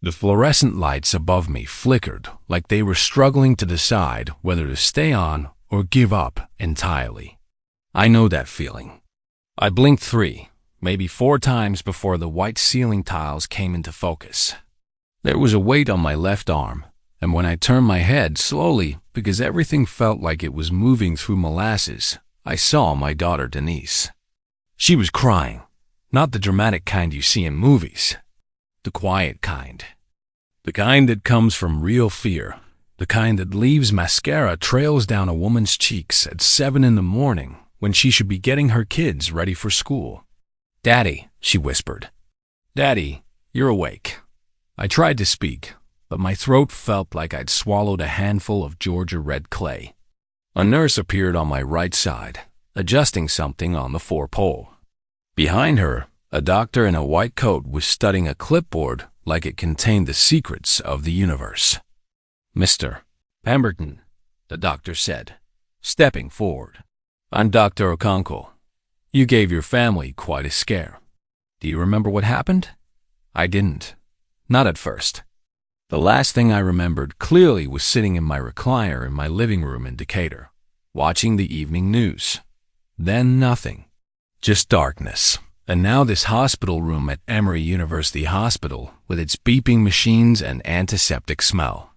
The fluorescent lights above me flickered like they were struggling to decide whether to stay on or give up entirely. I know that feeling. I blinked 3, maybe 4 times before the white ceiling tiles came into focus. There was a weight on my left arm, and when I turned my head slowly because everything felt like it was moving through molasses, I saw my daughter Denise. She was crying, not the dramatic kind you see in movies. The quiet kind. The kind that comes from real fear. The kind that leaves mascara trails down a woman's cheeks at 7 in the morning when she should be getting her kids ready for school. "Daddy," she whispered. "Daddy, you're awake." I tried to speak, but my throat felt like I'd swallowed a handful of Georgia red clay. A nurse appeared on my right side, adjusting something on the 4-pole. Behind her, a doctor in a white coat was studying a clipboard like it contained the secrets of the universe. "Mr. Pemberton," the doctor said, stepping forward. "I'm Dr. Okonkwo. You gave your family quite a scare. Do you remember what happened?" I didn't. Not at first. The last thing I remembered clearly was sitting in my recliner in my living room in Decatur, watching the evening news. Then nothing. Just darkness. And now this hospital room at Emory University Hospital with its beeping machines and antiseptic smell.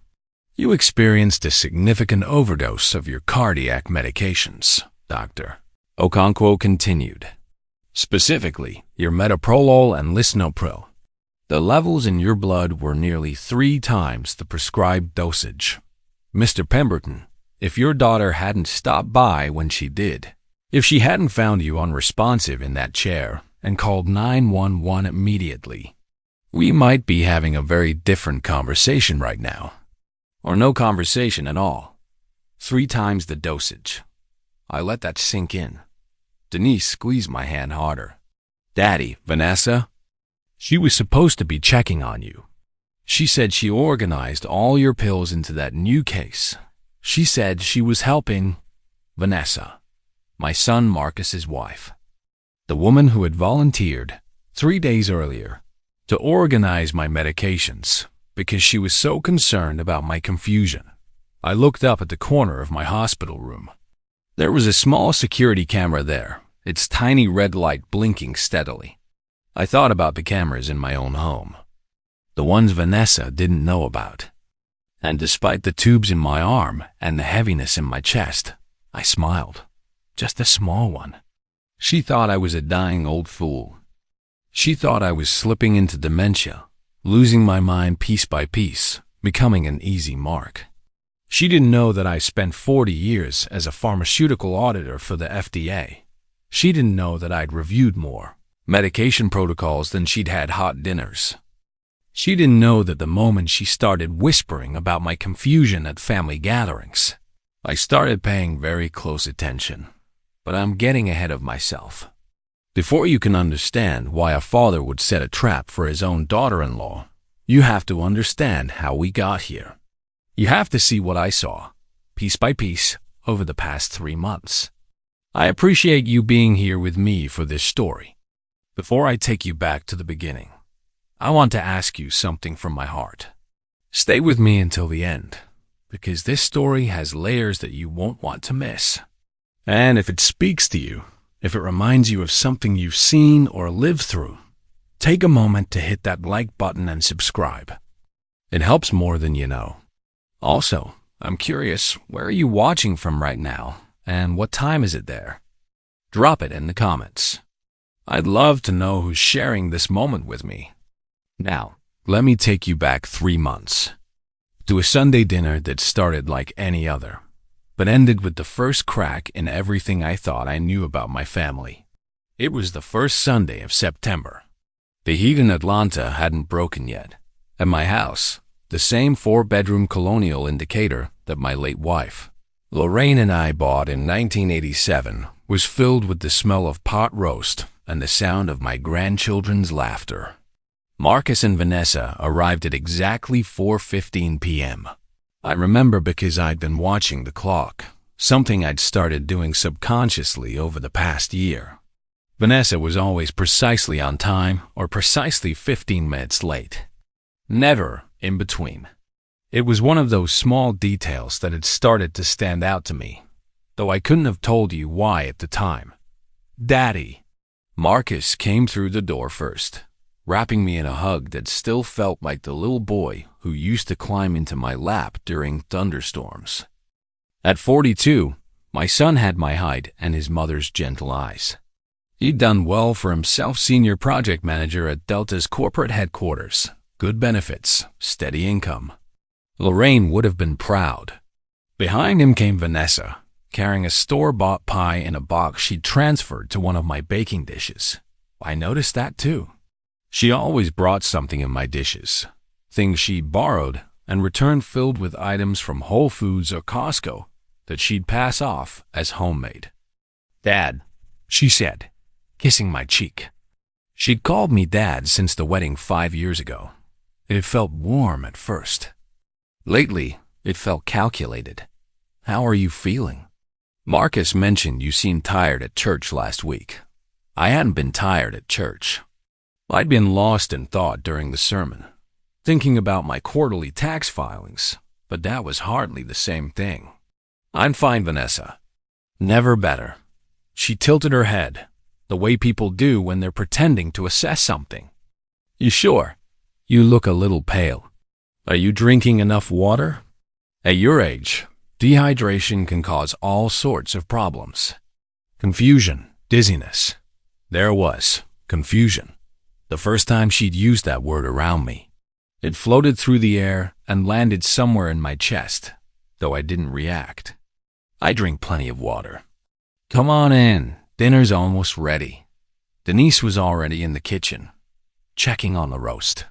"You experienced a significant overdose of your cardiac medications, Dr. Okonkwo continued. Specifically, your metoprolol and lisinopril. The levels in your blood were nearly 3 times the prescribed dosage. Mr. Pemberton, if your daughter hadn't stopped by when she did, if she hadn't found you unresponsive in that chair and called 911 immediately, we might be having a very different conversation right now. Or no conversation at all. 3 times the dosage." I let that sink in. Denise squeezed my hand harder. "Daddy, Vanessa? She was supposed to be checking on you. She said she organized all your pills into that new case. She said she was helping Vanessa, my son Marcus's wife, the woman who had volunteered 3 days earlier to organize my medications because she was so concerned about my confusion." I looked up at the corner of my hospital room. There was a small security camera there, its tiny red light blinking steadily. I thought about the cameras in my own home, the ones Vanessa didn't know about. And despite the tubes in my arm and the heaviness in my chest, I smiled. Just a small one. She thought I was a dying old fool. She thought I was slipping into dementia, losing my mind piece by piece, becoming an easy mark. She didn't know that I spent 40 years as a pharmaceutical auditor for the FDA. She didn't know that I'd reviewed more medication protocols than she'd had hot dinners. She didn't know that the moment she started whispering about my confusion at family gatherings, I started paying very close attention. But I'm getting ahead of myself. Before you can understand why a father would set a trap for his own daughter-in-law, you have to understand how we got here. You have to see what I saw, piece by piece, over the past 3 months. I appreciate you being here with me for this story. Before I take you back to the beginning, I want to ask you something from my heart. Stay with me until the end, because this story has layers that you won't want to miss. And if it speaks to you, if it reminds you of something you've seen or lived through, take a moment to hit that like button and subscribe. It helps more than you know. Also, I'm curious, where are you watching from right now, and what time is it there? Drop it in the comments. I'd love to know who's sharing this moment with me. Now, let me take you back 3 months, to a Sunday dinner that started like any other, but ended with the first crack in everything I thought I knew about my family. It was the first Sunday of September. The heat in Atlanta hadn't broken yet. At my house, the same 4-bedroom colonial in Decatur that my late wife, Lorraine, and I bought in 1987 was filled with the smell of pot roast and the sound of my grandchildren's laughter. Marcus and Vanessa arrived at exactly 4:15 p.m. I remember because I'd been watching the clock, something I'd started doing subconsciously over the past year. Vanessa was always precisely on time or precisely 15 minutes late. never in between. It was one of those small details that had started to stand out to me, though I couldn't have told you why at the time. Daddy. Marcus came through the door first, wrapping me in a hug that still felt like the little boy who used to climb into my lap during thunderstorms. At 42, my son had my height and his mother's gentle eyes. He'd done well for himself, senior project manager at Delta's corporate headquarters, good benefits, steady income. Lorraine would have been proud. Behind him came Vanessa, carrying a store-bought pie in a box she'd transferred to one of my baking dishes. I noticed that too. She always brought something in my dishes, things she'd borrowed and returned filled with items from Whole Foods or Costco that she'd pass off as homemade. Dad, she said, kissing my cheek. She'd called me Dad since the wedding 5 years ago. It felt warm at first. Lately, it felt calculated. How are you feeling? Marcus mentioned you seemed tired at church last week. I hadn't been tired at church. I'd been lost in thought during the sermon, thinking about my quarterly tax filings, but that was hardly the same thing. I'm fine, Vanessa. Never better. She tilted her head, the way people do when they're pretending to assess something. You sure? You look a little pale. Are you drinking enough water? At your age, dehydration can cause all sorts of problems. Confusion, dizziness. There was confusion. The first time she'd used that word around me. It floated through the air and landed somewhere in my chest, though I didn't react. I drink plenty of water. Come on in. Dinner's almost ready. Denise was already in the kitchen, checking on the roast.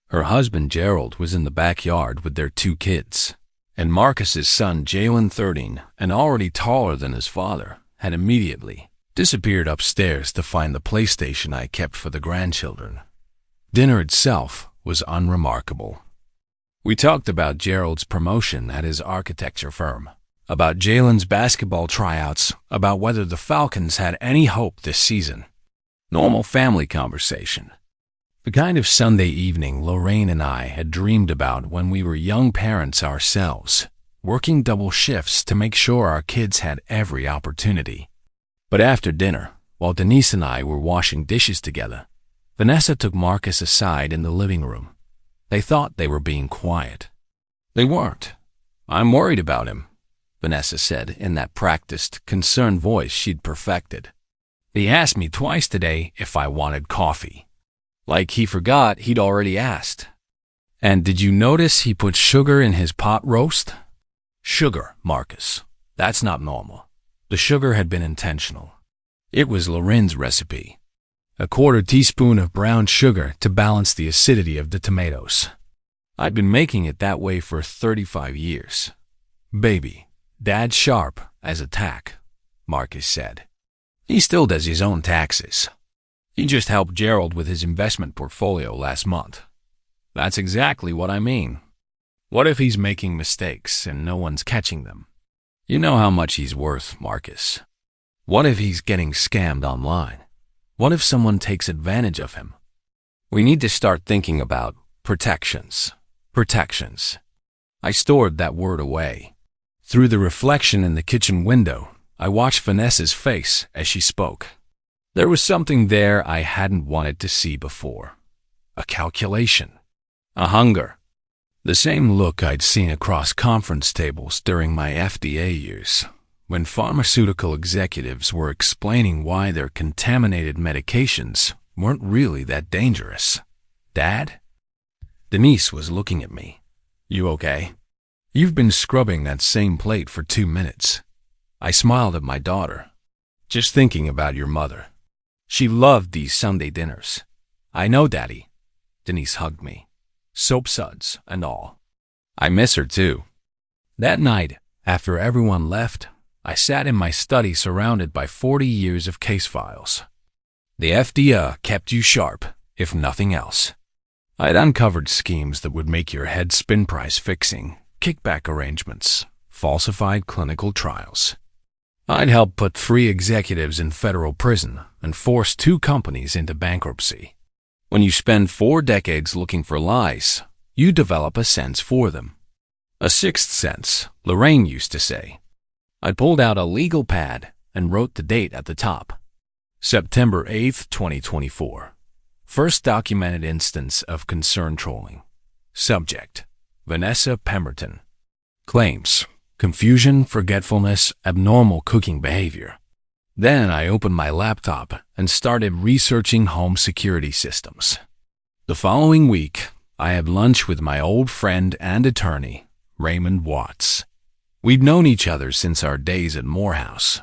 Her husband Gerald was in the backyard with their 2 kids, and Marcus's son Jalen, 13, and already taller than his father, had immediately disappeared upstairs to find the PlayStation I kept for the grandchildren. Dinner itself was unremarkable. We talked about Gerald's promotion at his architecture firm, about Jalen's basketball tryouts, about whether the Falcons had any hope this season. Normal family conversation. The kind of Sunday evening Lorraine and I had dreamed about when we were young parents ourselves, working double shifts to make sure our kids had every opportunity. But after dinner, while Denise and I were washing dishes together, Vanessa took Marcus aside in the living room. They thought they were being quiet. They weren't. I'm worried about him, Vanessa said in that practiced, concerned voice she'd perfected. He asked me twice today if I wanted coffee. Like he forgot he'd already asked. And did you notice he put sugar in his pot roast? Sugar, Marcus. That's not normal. The sugar had been intentional. It was Loren's recipe. A 1/4 teaspoon of brown sugar to balance the acidity of the tomatoes. I'd been making it that way for 35 years. Baby, Dad's sharp as a tack, Marcus said. He still does his own taxes. He just helped Gerald with his investment portfolio last month. That's exactly what I mean. What if he's making mistakes and no one's catching them? You know how much he's worth, Marcus. What if he's getting scammed online? What if someone takes advantage of him? We need to start thinking about protections. Protections. I stored that word away. Through the reflection in the kitchen window, I watched Vanessa's face as she spoke. There was something there I hadn't wanted to see before. A calculation. A hunger. The same look I'd seen across conference tables during my FDA years, when pharmaceutical executives were explaining why their contaminated medications weren't really that dangerous. Dad? Denise was looking at me. You okay? You've been scrubbing that same plate for 2 minutes. I smiled at my daughter. Just thinking about your mother. She loved these Sunday dinners. I know, Daddy. Denise hugged me. Soap suds and all. I miss her too. That night, after everyone left, I sat in my study surrounded by 40 years of case files. The FDA kept you sharp, if nothing else. I'd uncovered schemes that would make your head spin, price fixing, kickback arrangements, falsified clinical trials. I'd helped put 3 executives in federal prison and forced 2 companies into bankruptcy. When you spend 4 decades looking for lies, you develop a sense for them. A sixth sense, Lorraine used to say. I pulled out a legal pad and wrote the date at the top. September 8th, 2024. First documented instance of concern trolling. Subject: Vanessa Pemberton. Claims: confusion, forgetfulness, abnormal cooking behavior. Then I opened my laptop and started researching home security systems. The following week, I had lunch with my old friend and attorney, Raymond Watts. We'd known each other since our days at Morehouse,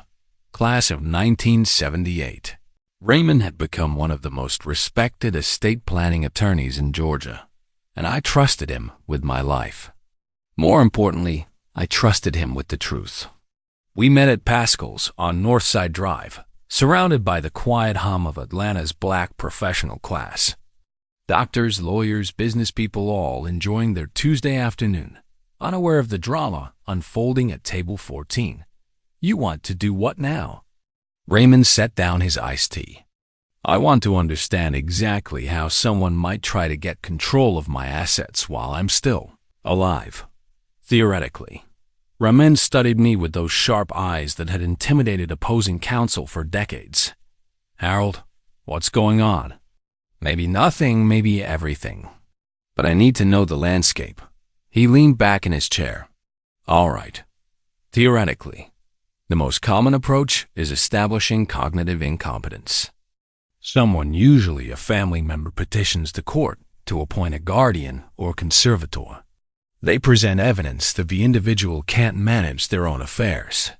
class of 1978. Raymond had become one of the most respected estate planning attorneys in Georgia, and I trusted him with my life. More importantly, I trusted him with the truth. We met at Pascal's on Northside Drive, surrounded by the quiet hum of Atlanta's black professional class. Doctors, lawyers, business people all enjoying their Tuesday afternoon, unaware of the drama unfolding at table 14. You want to do what now? Raymond set down his iced tea. I want to understand exactly how someone might try to get control of my assets while I'm still alive. Theoretically, Raymond studied me with those sharp eyes that had intimidated opposing counsel for decades. Harold, what's going on? Maybe nothing, maybe everything. But I need to know the landscape. He leaned back in his chair. All right. Theoretically, the most common approach is establishing cognitive incompetence. Someone, usually a family member, petitions the court to appoint a guardian or conservator. They present evidence that the individual can't manage their own affairs.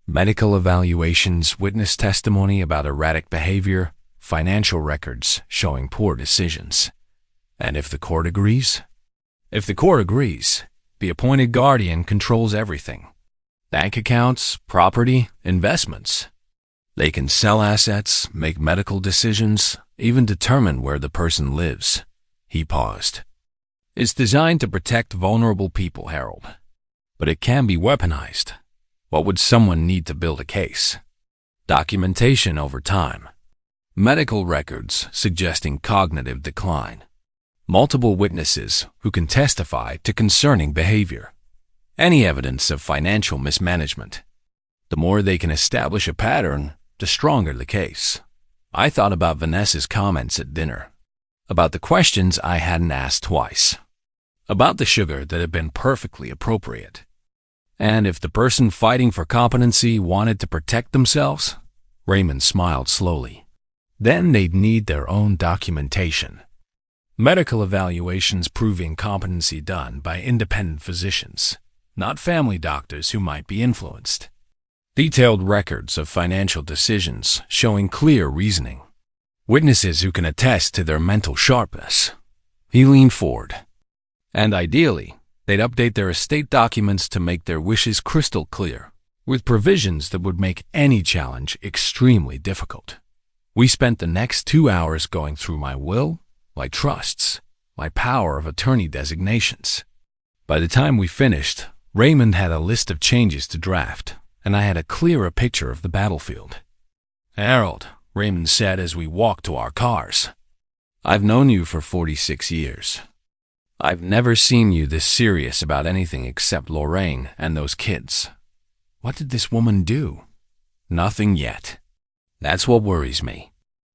Medical evaluations, witness testimony about erratic behavior, financial records showing poor decisions. And if the court agrees? If the court agrees, the appointed guardian controls everything. Bank accounts, property, investments. They can sell assets, make medical decisions, even determine where the person lives. He paused. It's designed to protect vulnerable people, Harold. But it can be weaponized. What would someone need to build a case? Documentation over time. Medical records suggesting cognitive decline. Multiple witnesses who can testify to concerning behavior. Any evidence of financial mismanagement. The more they can establish a pattern, the stronger the case. I thought about Vanessa's comments at dinner. About the questions I hadn't asked twice. About the sugar that had been perfectly appropriate. And if the person fighting for competency wanted to protect themselves, Raymond smiled slowly, then they'd need their own documentation. Medical evaluations proving competency done by independent physicians, not family doctors who might be influenced. Detailed records of financial decisions showing clear reasoning. Witnesses who can attest to their mental sharpness. He leaned forward. And ideally, they'd update their estate documents to make their wishes crystal clear, with provisions that would make any challenge extremely difficult. We spent the next 2 hours going through my will, my trusts, my power of attorney designations. By the time we finished, Raymond had a list of changes to draft, and I had a clearer picture of the battlefield. Harold, Raymond said as we walked to our cars, I've known you for 46 years. I've never seen you this serious about anything except Lorraine and those kids. What did this woman do? Nothing yet. That's what worries me.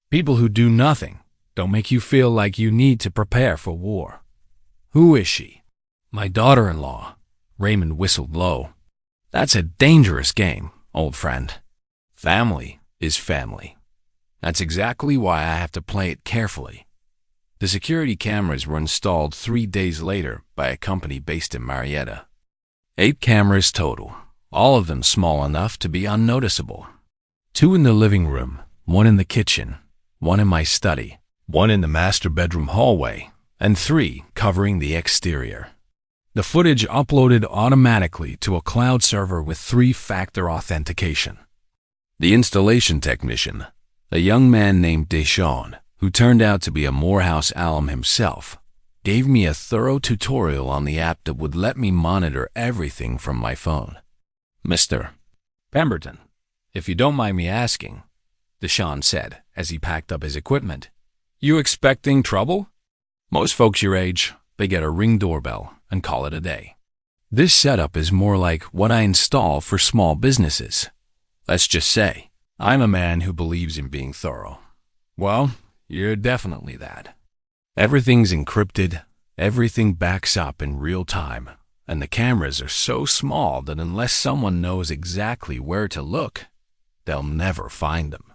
People who do nothing don't make you feel like you need to prepare for war. Who is she? My daughter-in-law. Raymond whistled low. That's a dangerous game, old friend. Family is family. That's exactly why I have to play it carefully. The security cameras were installed 3 days later by a company based in Marietta. 8 cameras total, all of them small enough to be unnoticeable. 2 in the living room, 1 in the kitchen, 1 in my study, 1 in the master bedroom hallway, and 3 covering the exterior. The footage uploaded automatically to a cloud server with 3-factor authentication. The installation technician, a young man named Deshawn, who turned out to be a Morehouse alum himself, gave me a thorough tutorial on the app that would let me monitor everything from my phone. Mr. Pemberton, if you don't mind me asking, Deshawn said as he packed up his equipment, You expecting trouble? Most folks your age, they get a Ring doorbell and call it a day. This setup is more like what I install for small businesses. Let's just say, I'm a man who believes in being thorough. Well, you're definitely that. Everything's encrypted, everything backs up in real time, and the cameras are so small that unless someone knows exactly where to look, they'll never find them.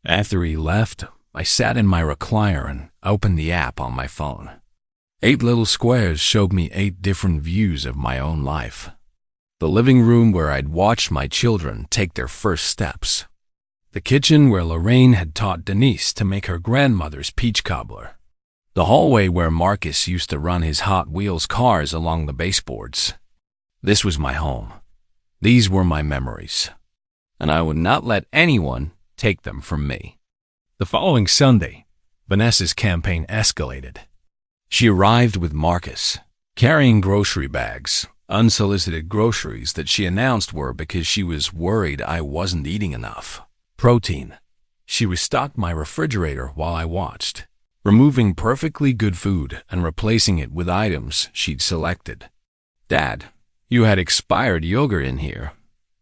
After he left, I sat in my recliner and opened the app on my phone. 8 little squares showed me 8 different views of my own life. The living room where I'd watched my children take their first steps. The kitchen where Lorraine had taught Denise to make her grandmother's peach cobbler. The hallway where Marcus used to run his Hot Wheels cars along the baseboards. This was my home. These were my memories. And I would not let anyone take them from me. The following Sunday, Vanessa's campaign escalated. She arrived with Marcus, carrying grocery bags, unsolicited groceries that she announced were because she was worried I wasn't eating enough. Protein. She restocked my refrigerator while I watched, removing perfectly good food and replacing it with items she'd selected. "Dad, you had expired yogurt in here,"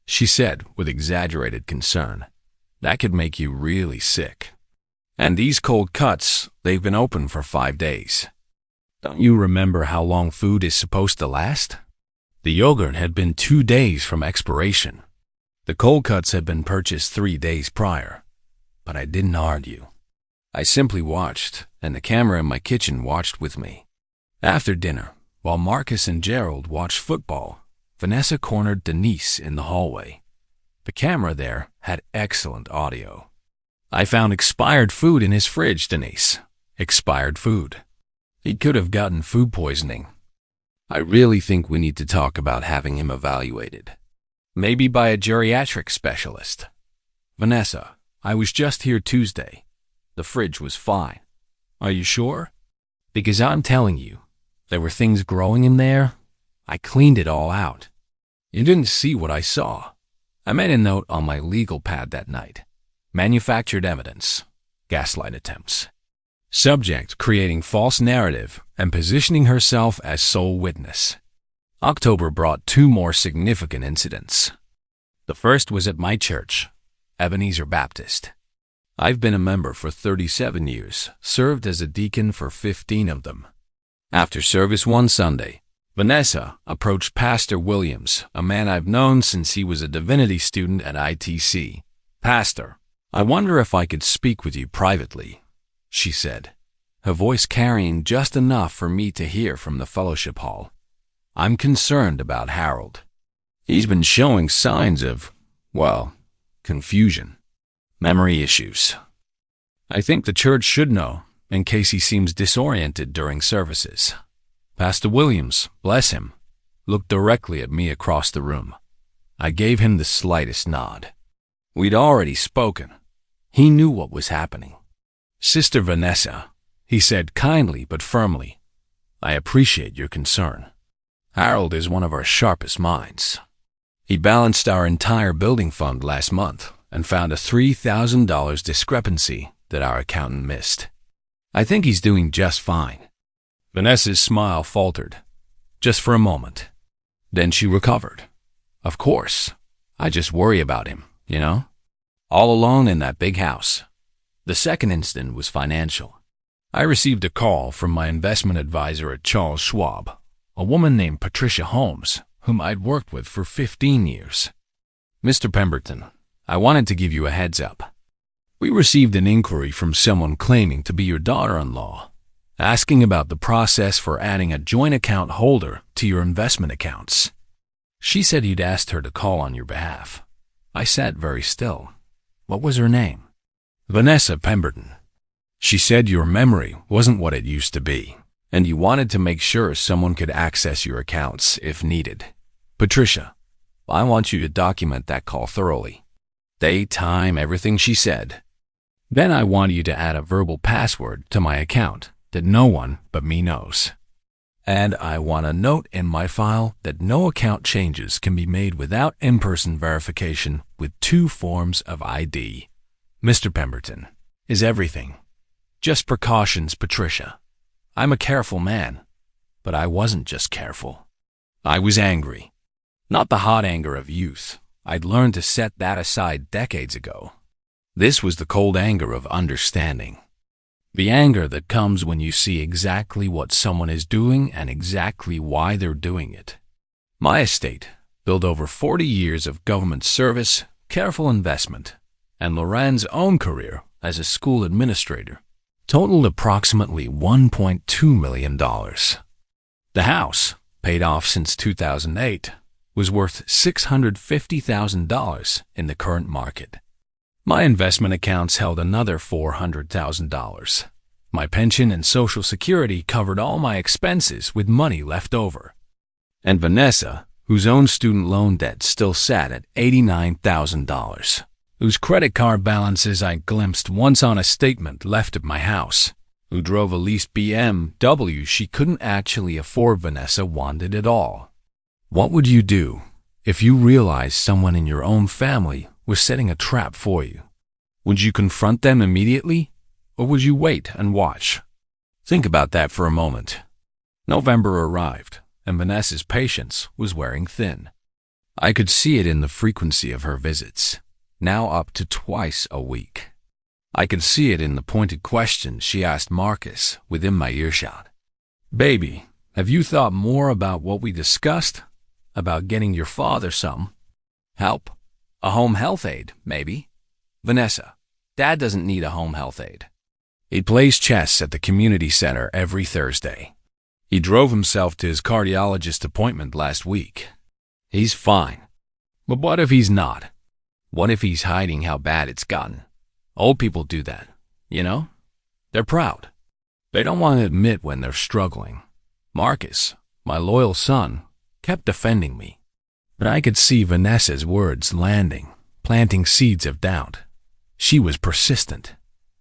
she said with exaggerated concern. "That could make you really sick. And these cold cuts, they've been open for 5 days. Don't you remember how long food is supposed to last?" The yogurt had been 2 days from expiration. The cold cuts had been purchased 3 days prior. But I didn't argue. I simply watched, and the camera in my kitchen watched with me. After dinner, while Marcus and Gerald watched football, Vanessa cornered Denise in the hallway. The camera there had excellent audio. "I found expired food in his fridge, Denise. Expired food. He could have gotten food poisoning. I really think we need to talk about having him evaluated. Maybe by a geriatric specialist. Vanessa, I was just here Tuesday. The fridge was fine. Are you sure? Because I'm telling you, there were things growing in there. I cleaned it all out. You didn't see what I saw. I made a note on my legal pad that night. Manufactured evidence. Gaslight attempts. Subject creating false narrative and positioning herself as sole witness. October brought 2 more significant incidents. The first was at my church, Ebenezer Baptist. I've been a member for 37 years, served as a deacon for 15 of them. After service one Sunday, Vanessa approached Pastor Williams, a man I've known since he was a divinity student at ITC. "Pastor, I wonder if I could speak with you privately," she said, her voice carrying just enough for me to hear from the fellowship hall. "I'm concerned about Harold. He's been showing signs of, well, confusion, memory issues. I think the church should know, in case he seems disoriented during services." Pastor Williams, bless him, looked directly at me across the room. I gave him the slightest nod. We'd already spoken. He knew what was happening. "Sister Vanessa," he said kindly but firmly, "I appreciate your concern. Harold is one of our sharpest minds. He balanced our entire building fund last month and found a $3,000 discrepancy that our accountant missed. I think he's doing just fine." Vanessa's smile faltered, just for a moment. Then she recovered. "Of course. I just worry about him, you know? All alone in that big house." The second incident was financial. I received a call from my investment advisor at Charles Schwab, a woman named Patricia Holmes, whom I'd worked with for 15 years. "Mr. Pemberton, I wanted to give you a heads up. We received an inquiry from someone claiming to be your daughter-in-law, asking about the process for adding a joint account holder to your investment accounts. She said you'd asked her to call on your behalf." I sat very still. "What was her name?" "Vanessa Pemberton. She said your memory wasn't what it used to be, and you wanted to make sure someone could access your accounts if needed. Patricia, I want you to document that call thoroughly. Date, time, everything she said. Then I want you to add a verbal password to my account that no one but me knows. And I want a note in my file that no account changes can be made without in-person verification with 2 forms of ID. Mr. Pemberton, is everything?" Just precautions, Patricia. I'm a careful man, but I wasn't just careful. I was angry. Not the hot anger of youth. I'd learned to set that aside decades ago. This was the cold anger of understanding. The anger that comes when you see exactly what someone is doing and exactly why they're doing it. My estate, built over 40 years of government service, careful investment, and Loren's own career as a school administrator, totaled approximately $1.2 million. The house, paid off since 2008, was worth $650,000 in the current market. My investment accounts held another $400,000. My pension and Social Security covered all my expenses with money left over. And Vanessa, whose own student loan debt still sat at $89,000, whose credit card balances I glimpsed once on a statement left at my house, who drove a leased BMW she couldn't actually afford. Vanessa wanted it all. What would you do if you realized someone in your own family was setting a trap for you? Would you confront them immediately, or would you wait and watch? Think about that for a moment. November arrived, and Vanessa's patience was wearing thin. I could see it in the frequency of her visits, now up to twice a week. I could see it in the pointed questions she asked Marcus within my earshot. Baby, have you thought more about what we discussed? About getting your father some help? A home health aide, maybe? Vanessa, Dad doesn't need a home health aide. He plays chess at the community center every Thursday. He drove himself to his cardiologist appointment last week. He's fine. But what if he's not? What if he's hiding how bad it's gotten? Old people do that, you know? They're proud. They don't want to admit when they're struggling. Marcus, my loyal son, kept defending me. But I could see Vanessa's words landing, planting seeds of doubt. She was persistent.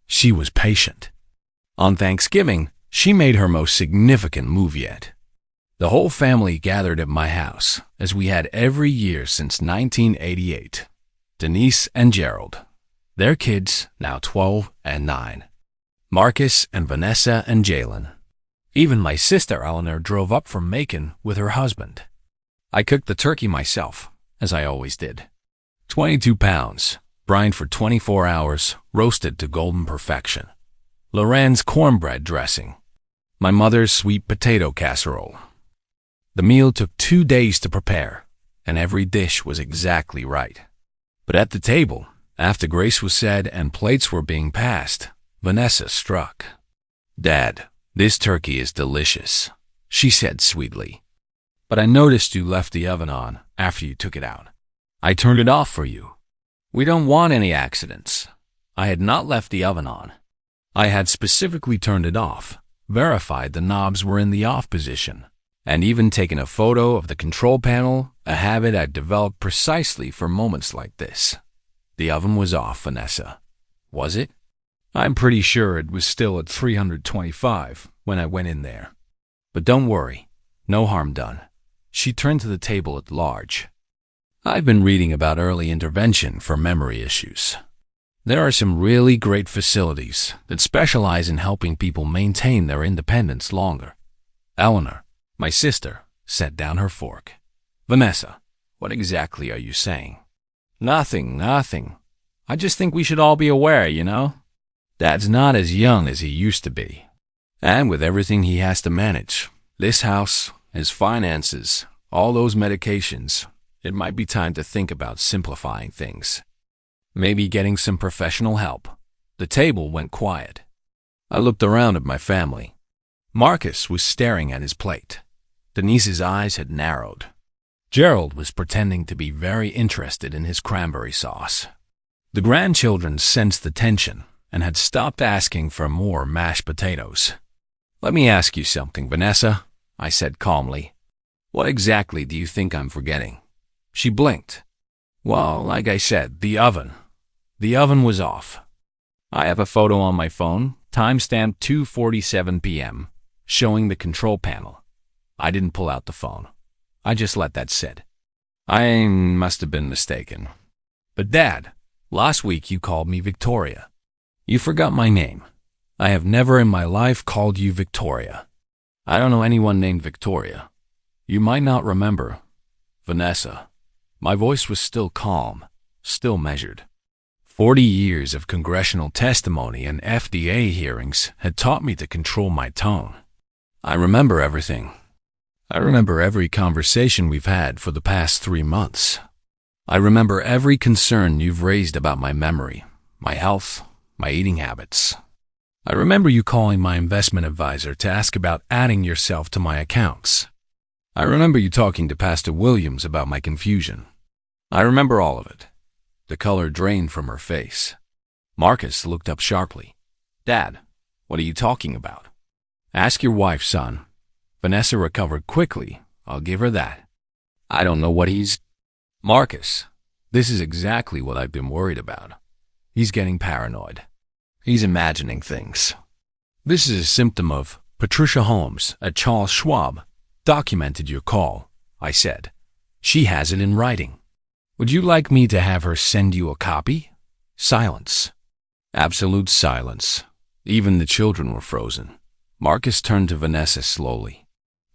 She was patient. On Thanksgiving, she made her most significant move yet. The whole family gathered at my house, as we had every year since 1988. Denise and Gerald, their kids now 12 and 9. Marcus and Vanessa and Jalen. Even my sister Eleanor drove up from Macon with her husband. I cooked the turkey myself, as I always did. 22 pounds, brined for 24 hours, roasted to golden perfection. Loren's cornbread dressing. My mother's sweet potato casserole. The meal took 2 days to prepare, and every dish was exactly right. But at the table, after grace was said and plates were being passed, Vanessa struck. "Dad, this turkey is delicious," she said sweetly. "But I noticed you left the oven on after you took it out. I turned it off for you. We don't want any accidents." I had not left the oven on. I had specifically turned it off, verified the knobs were in the off position, and even taken a photo of the control panel, a habit I'd developed precisely for moments like this. The oven was off, Vanessa. Was it? I'm pretty sure it was still at 325 when I went in there. But don't worry, no harm done. She turned to the table at large. I've been reading about early intervention for memory issues. There are some really great facilities that specialize in helping people maintain their independence longer. Eleanor, my sister, set down her fork. "Vanessa, what exactly are you saying?" Nothing. I just think we should all be aware, you know? Dad's not as young as he used to be. And with everything he has to manage, this house, his finances, all those medications, it might be time to think about simplifying things. Maybe getting some professional help. The table went quiet. I looked around at my family. Marcus was staring at his plate. Denise's eyes had narrowed. Gerald was pretending to be very interested in his cranberry sauce. The grandchildren sensed the tension and had stopped asking for more mashed potatoes. "Let me ask you something, Vanessa," I said calmly. "What exactly do you think I'm forgetting?" She blinked. "Well, like I said, the oven. The oven was off. I have a photo on my phone, timestamped 2:47 p.m., showing the control panel. I didn't pull out the phone. I just let that sit. I must have been mistaken. But Dad, last week you called me Victoria. You forgot my name. I have never in my life called you Victoria. I don't know anyone named Victoria. You might not remember. Vanessa. My voice was still calm, still measured. 40 years of congressional testimony and FDA hearings had taught me to control my tone. I remember everything. I remember every conversation we've had for the past 3 months. I remember every concern you've raised about my memory, my health, my eating habits. I remember you calling my investment advisor to ask about adding yourself to my accounts. I remember you talking to Pastor Williams about my confusion. I remember all of it. The color drained from her face. Marcus looked up sharply. Dad, what are you talking about? Ask your wife, son. Vanessa recovered quickly. I'll give her that. I don't know what he's... Marcus, this is exactly what I've been worried about. He's getting paranoid. He's imagining things. This is a symptom of Patricia Holmes at Charles Schwab documented your call, I said. She has it in writing. Would you like me to have her send you a copy? Silence. Absolute silence. Even the children were frozen. Marcus turned to Vanessa slowly.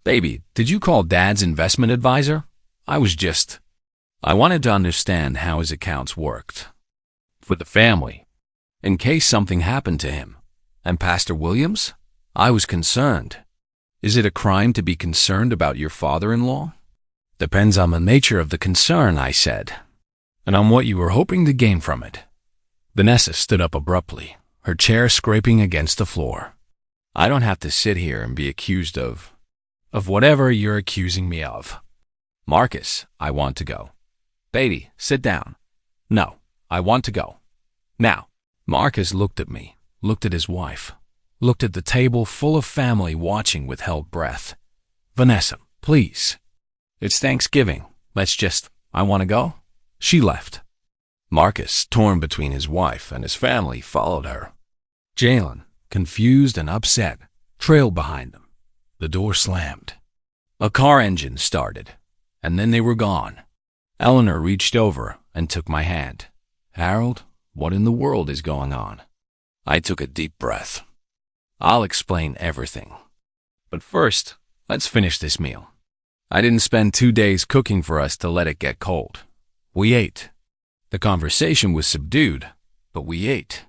Baby, did you call Dad's investment advisor? I wanted to understand how his accounts worked. For the family. In case something happened to him. And Pastor Williams? I was concerned. Is it a crime to be concerned about your father-in-law? Depends on the nature of the concern, I said, and on what you were hoping to gain from it. Vanessa stood up abruptly, her chair scraping against the floor. I don't have to sit here and be accused of whatever you're accusing me of. Marcus, I want to go. Baby, sit down. No, I want to go. Now. Marcus looked at me, looked at his wife, looked at the table full of family watching with held breath. Vanessa, please. It's Thanksgiving. I want to go. She left. Marcus, torn between his wife and his family, followed her. Jalen, confused and upset, trailed behind them. The door slammed. A car engine started, and then they were gone. Eleanor reached over and took my hand. Harold, what in the world is going on? I took a deep breath. I'll explain everything. But first, let's finish this meal. I didn't spend 2 days cooking for us to let it get cold. We ate. The conversation was subdued, but we ate.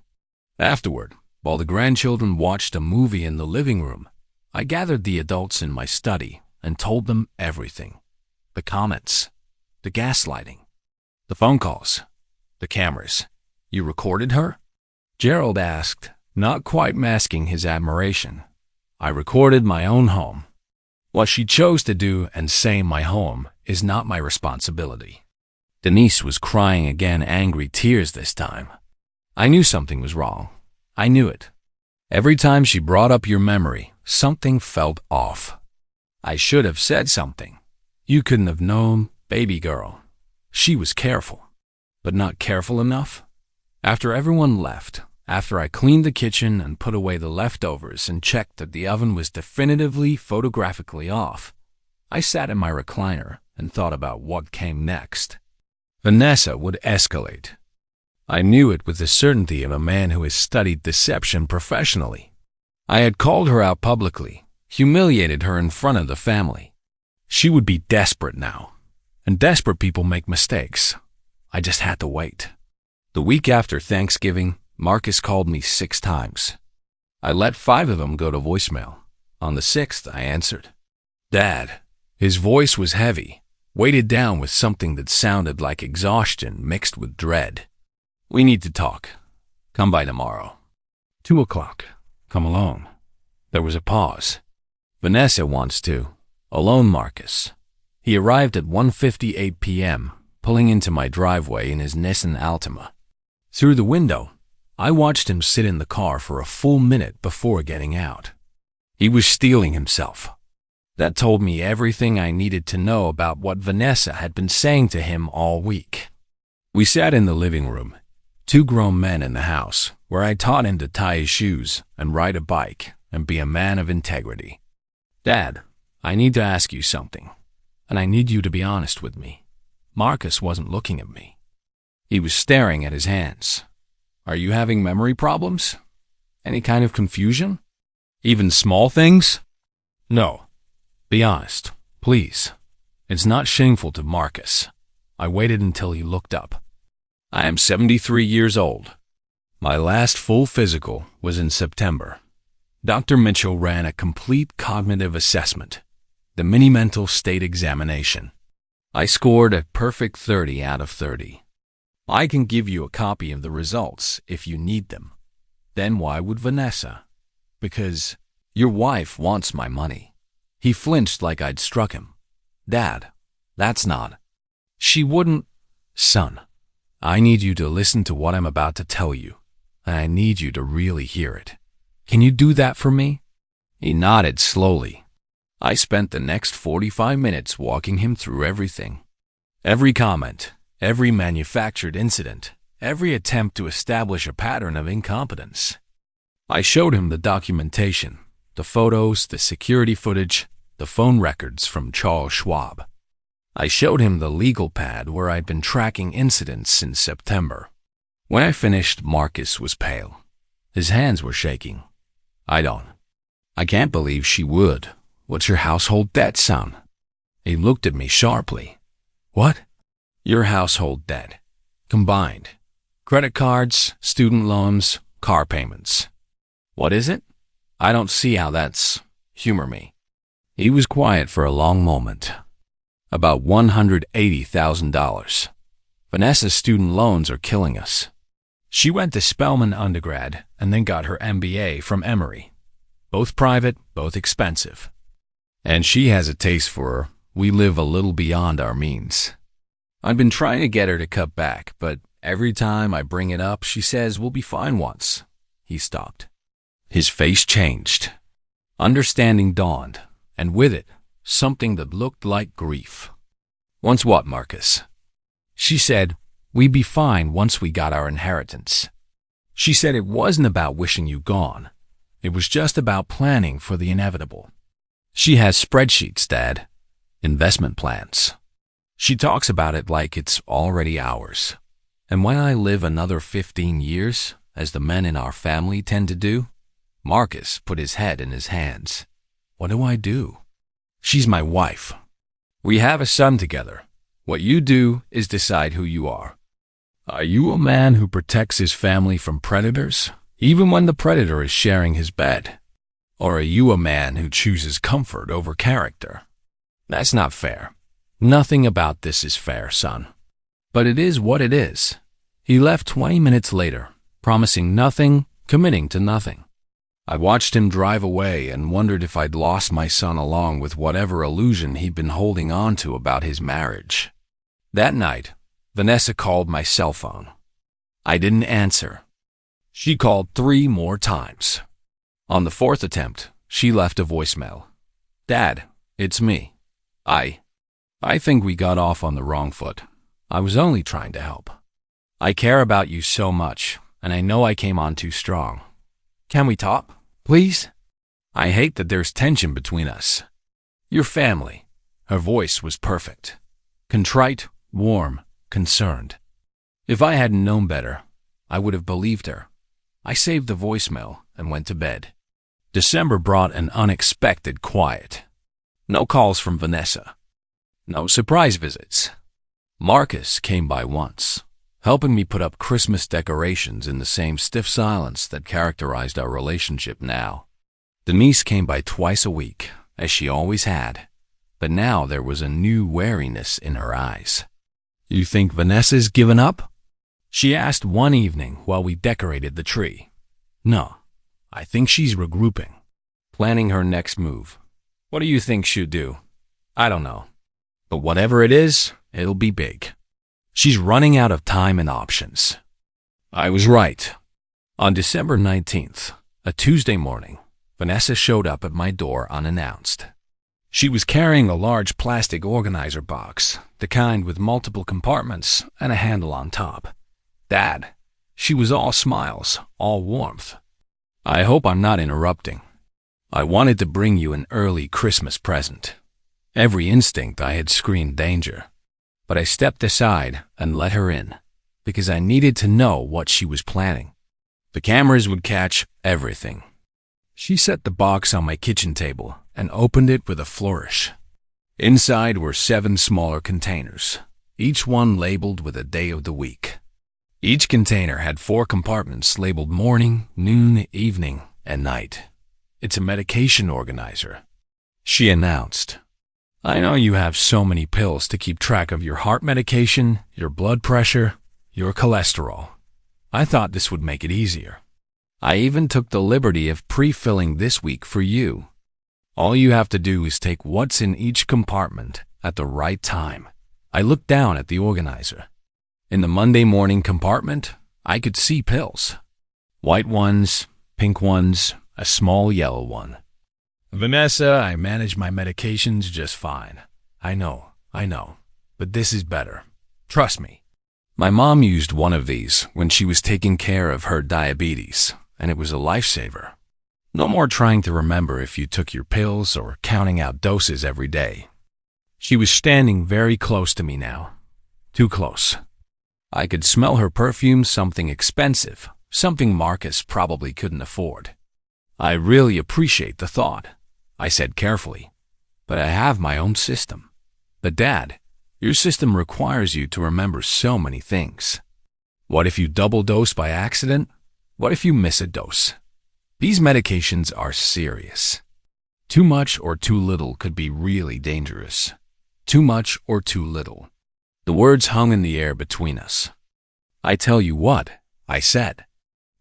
Afterward, while the grandchildren watched a movie in the living room, I gathered the adults in my study and told them everything. The comments, the gaslighting, the phone calls, the cameras. You recorded her? Gerald asked, not quite masking his admiration. I recorded my own home. What she chose to do and say in my home is not my responsibility. Denise was crying again, angry tears this time. I knew something was wrong. I knew it. Every time she brought up your memory, something felt off. I should have said something. You couldn't have known, baby girl. She was careful, but not careful enough. After everyone left, after I cleaned the kitchen and put away the leftovers and checked that the oven was definitively photographically off, I sat in my recliner and thought about what came next. Vanessa would escalate. I knew it with the certainty of a man who has studied deception professionally. I had called her out publicly, humiliated her in front of the family. She would be desperate now, and desperate people make mistakes. I just had to wait. The week after Thanksgiving, Marcus called me 6 times. I let 5 of them go to voicemail. On the 6th, I answered. Dad. His voice was heavy, weighted down with something that sounded like exhaustion mixed with dread. We need to talk. Come by tomorrow. 2 o'clock. Come alone. There was a pause. Vanessa wants to. Alone, Marcus. He arrived at 1:58 p.m., pulling into my driveway in his Nissan Altima. Through the window, I watched him sit in the car for a full minute before getting out. He was steeling himself. That told me everything I needed to know about what Vanessa had been saying to him all week. We sat in the living room, 2 grown men in the house, where I taught him to tie his shoes and ride a bike and be a man of integrity. Dad, I need to ask you something, and I need you to be honest with me. Marcus wasn't looking at me. He was staring at his hands. Are you having memory problems? Any kind of confusion? Even small things? No. Be honest, please. It's not shameful to Marcus. I waited until he looked up. I am 73 years old. My last full physical was in September. Dr. Mitchell ran a complete cognitive assessment, the mini-mental state examination. I scored a perfect 30 out of 30. I can give you a copy of the results if you need them. Then why would Vanessa? Because your wife wants my money. He flinched like I'd struck him. Dad, that's not. She wouldn't. Son, I need you to listen to what I'm about to tell you, and I need you to really hear it. Can you do that for me? He nodded slowly. I spent the next 45 minutes walking him through everything. Every comment, every manufactured incident, every attempt to establish a pattern of incompetence. I showed him the documentation, the photos, the security footage, the phone records from Charles Schwab. I showed him the legal pad where I'd been tracking incidents since September. When I finished, Marcus was pale. His hands were shaking. I can't believe she would. What's your household debt, son? He looked at me sharply. What? Your household debt. Combined. Credit cards, student loans, car payments. What is it? I don't see how that's... Humor me. He was quiet for a long moment. About $180,000. Vanessa's student loans are killing us. She went to Spelman undergrad and then got her MBA from Emory. Both private, both expensive. And she has a taste for we live a little beyond our means. I've been trying to get her to cut back, but every time I bring it up, she says we'll be fine once. He stopped. His face changed. Understanding dawned, and with it, something that looked like grief. Once what, Marcus? She said, we'd be fine once we got our inheritance. She said it wasn't about wishing you gone. It was just about planning for the inevitable. She has spreadsheets, Dad. Investment plans. She talks about it like it's already ours. And when I live another 15 years, as the men in our family tend to do, Marcus put his head in his hands. What do I do? She's my wife. We have a son together. What you do is decide who you are. Are you a man who protects his family from predators, even when the predator is sharing his bed? Or are you a man who chooses comfort over character? That's not fair. Nothing about this is fair, son. But it is what it is. He left 20 minutes later, promising nothing, committing to nothing. I watched him drive away and wondered if I'd lost my son along with whatever illusion he'd been holding on to about his marriage. That night, Vanessa called my cell phone. I didn't answer. She called 3 more times. On the 4th attempt, she left a voicemail. Dad, it's me. I think we got off on the wrong foot. I was only trying to help. I care about you so much, and I know I came on too strong. Can we talk, please? I hate that there's tension between us. Your family. Her voice was perfect. Contrite, warm, concerned. If I hadn't known better, I would have believed her. I saved the voicemail and went to bed. December brought an unexpected quiet. No calls from Vanessa. No surprise visits. Marcus came by once, helping me put up Christmas decorations in the same stiff silence that characterized our relationship now. Denise came by twice a week, as she always had, but now there was a new wariness in her eyes. You think Vanessa's given up? She asked one evening while we decorated the tree. No, I think she's regrouping, planning her next move. What do you think she'll do? I don't know. But whatever it is, it'll be big. She's running out of time and options. I was right. On December 19th, a Tuesday morning, Vanessa showed up at my door unannounced. She was carrying a large plastic organizer box, the kind with multiple compartments and a handle on top. Dad, she was all smiles, all warmth. I hope I'm not interrupting. I wanted to bring you an early Christmas present. Every instinct I had screamed danger. But I stepped aside and let her in, because I needed to know what she was planning. The cameras would catch everything. She set the box on my kitchen table and opened it with a flourish. Inside were 7 smaller containers, each one labeled with a day of the week. Each container had 4 compartments labeled morning, noon, evening, and night. It's a medication organizer. She announced, I know you have so many pills to keep track of your heart medication, your blood pressure, your cholesterol. I thought this would make it easier. I even took the liberty of pre-filling this week for you. All you have to do is take what's in each compartment at the right time. I looked down at the organizer. In the Monday morning compartment, I could see pills. White ones, pink ones, a small yellow one. Vanessa, I manage my medications just fine. I know, but this is better. Trust me. My mom used one of these when she was taking care of her diabetes, and it was a lifesaver. No more trying to remember if you took your pills or counting out doses every day. She was standing very close to me now. Too close. I could smell her perfume, something expensive, something Marcus probably couldn't afford. I really appreciate the thought, I said carefully, but I have my own system. But Dad, your system requires you to remember so many things. What if you double dose by accident? What if you miss a dose? These medications are serious. Too much or too little could be really dangerous. Too much or too little. The words hung in the air between us. I tell you what, I said.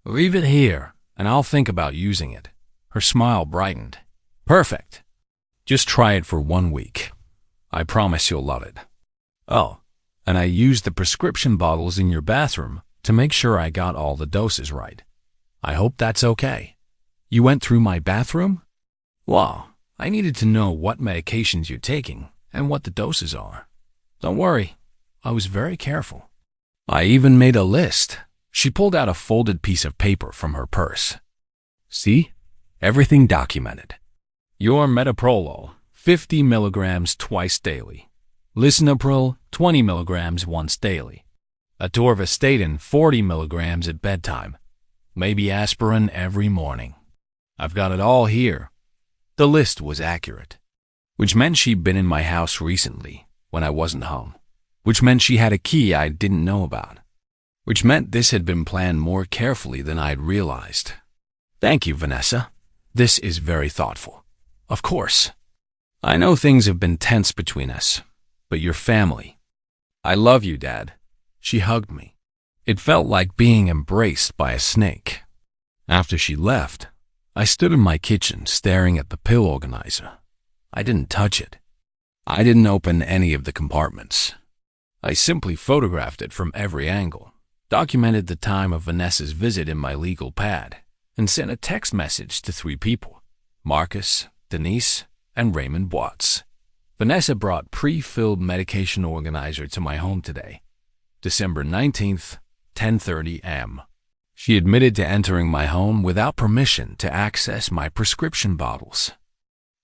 Leave it here, and I'll think about using it. Her smile brightened. Perfect. Just try it for 1 week. I promise you'll love it. Oh, and I used the prescription bottles in your bathroom to make sure I got all the doses right. I hope that's okay. You went through my bathroom? Well, I needed to know what medications you're taking and what the doses are. Don't worry, I was very careful. I even made a list. She pulled out a folded piece of paper from her purse. See? Everything documented. Your metoprolol, 50 milligrams twice daily. Lisinopril, 20 milligrams once daily. Atorvastatin, 40 milligrams at bedtime. Maybe aspirin every morning. I've got it all here. The list was accurate, which meant she'd been in my house recently when I wasn't home, which meant she had a key I didn't know about, which meant this had been planned more carefully than I'd realized. Thank you, Vanessa. This is very thoughtful. Of course. I know things have been tense between us, but you're family. I love you, Dad. She hugged me. It felt like being embraced by a snake. After she left, I stood in my kitchen staring at the pill organizer. I didn't touch it. I didn't open any of the compartments. I simply photographed it from every angle, documented the time of Vanessa's visit in my legal pad, and sent a text message to 3 people, Marcus, Denise, and Raymond Watts. Vanessa brought pre-filled medication organizer to my home today, December 19th, 10:30 a.m. She admitted to entering my home without permission to access my prescription bottles.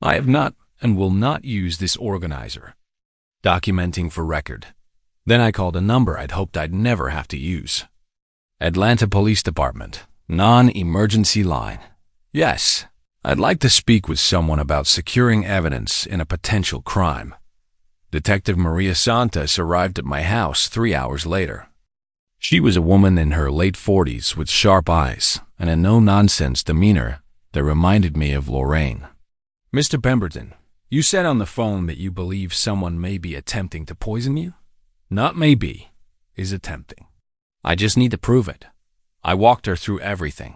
I have not and will not use this organizer. Documenting for record. Then I called a number I'd hoped I'd never have to use. Atlanta Police Department, non-emergency line. Yes, I'd like to speak with someone about securing evidence in a potential crime. Detective Maria Santos arrived at my house 3 hours later. She was a woman in her late 40s with sharp eyes and a no-nonsense demeanor that reminded me of Lorraine. Mr. Pemberton, you said on the phone that you believe someone may be attempting to poison you? Not maybe, is attempting. I just need to prove it. I walked her through everything.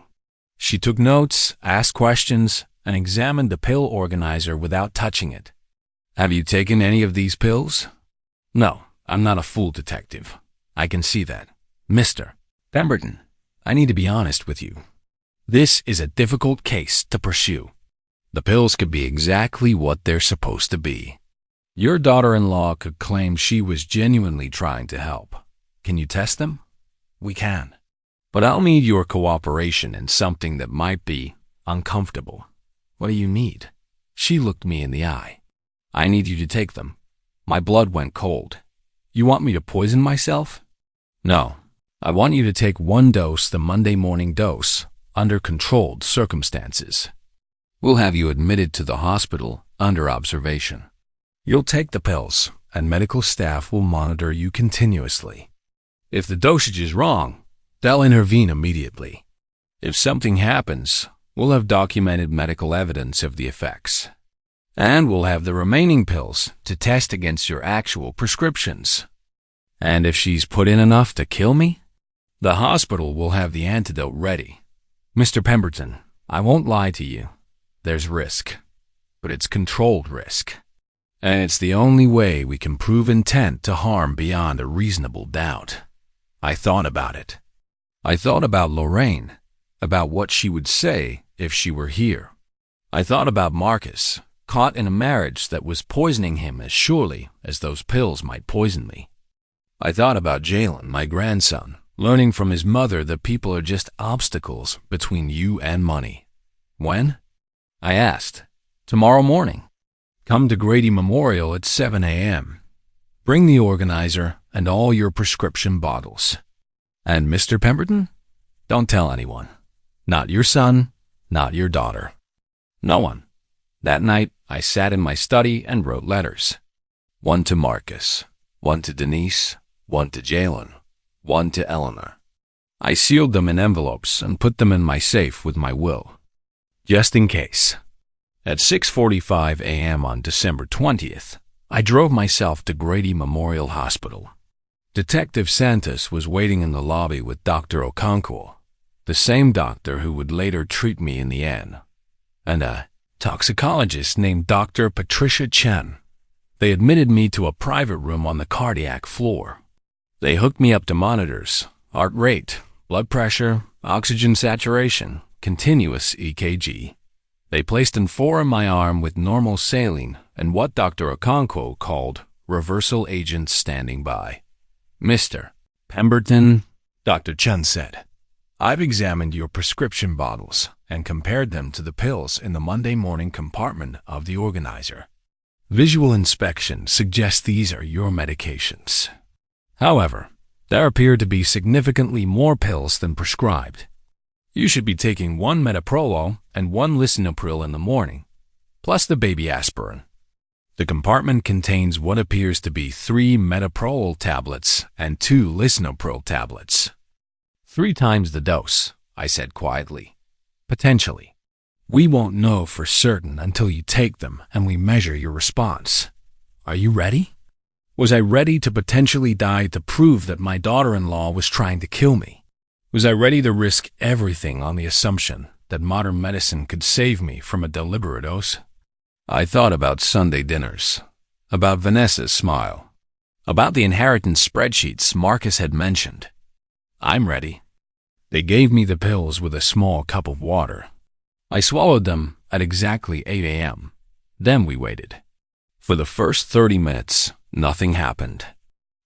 She took notes, asked questions, and examined the pill organizer without touching it. Have you taken any of these pills? No, I'm not a fool detective. I can see that. Mr. Pemberton, I need to be honest with you. This is a difficult case to pursue. The pills could be exactly what they're supposed to be. Your daughter-in-law could claim she was genuinely trying to help. Can you test them? We can. But I'll need your cooperation in something that might be uncomfortable. What do you need? She looked me in the eye. I need you to take them. My blood went cold. You want me to poison myself? No, I want you to take one dose, the Monday morning dose, under controlled circumstances. We'll have you admitted to the hospital under observation. You'll take the pills, and medical staff will monitor you continuously. If the dosage is wrong, they'll intervene immediately. If something happens, we'll have documented medical evidence of the effects. And we'll have the remaining pills to test against your actual prescriptions. And if she's put in enough to kill me, the hospital will have the antidote ready. Mr. Pemberton, I won't lie to you. There's risk, but it's controlled risk. And it's the only way we can prove intent to harm beyond a reasonable doubt. I thought about it. I thought about Lorraine, about what she would say if she were here. I thought about Marcus, caught in a marriage that was poisoning him as surely as those pills might poison me. I thought about Jalen, my grandson, learning from his mother that people are just obstacles between you and money. When? I asked. Tomorrow morning. Come to Grady Memorial at 7 a.m. Bring the organizer and all your prescription bottles. And Mr. Pemberton? Don't tell anyone. Not your son, not your daughter. No one. That night, I sat in my study and wrote letters. One to Marcus, one to Denise, one to Jalen, one to Eleanor. I sealed them in envelopes and put them in my safe with my will, just in case. At 6:45 a.m. on December 20th, I drove myself to Grady Memorial Hospital. Detective Santos was waiting in the lobby with Dr. Okonkwo, the same doctor who would later treat me in the end, and a toxicologist named Dr. Patricia Chen. They admitted me to a private room on the cardiac floor. They hooked me up to monitors, heart rate, blood pressure, oxygen saturation, continuous EKG. They placed an 4 in my arm with normal saline and what Dr. Okonkwo called reversal agents standing by. Mr. Pemberton, Dr. Chen said, I've examined your prescription bottles and compared them to the pills in the Monday morning compartment of the organizer. Visual inspection suggests these are your medications. However, there appear to be significantly more pills than prescribed. You should be taking 1 metoprolol and 1 lisinopril in the morning, plus the baby aspirin. The compartment contains what appears to be 3 metoprolol tablets and 2 lisinopril tablets. 3 times the dose, I said quietly. Potentially. We won't know for certain until you take them and we measure your response. Are you ready? Was I ready to potentially die to prove that my daughter-in-law was trying to kill me? Was I ready to risk everything on the assumption that modern medicine could save me from a deliberate dose? I thought about Sunday dinners, about Vanessa's smile, about the inheritance spreadsheets Marcus had mentioned. I'm ready. They gave me the pills with a small cup of water. I swallowed them at exactly 8 a.m. Then we waited. For the first 30 minutes, nothing happened.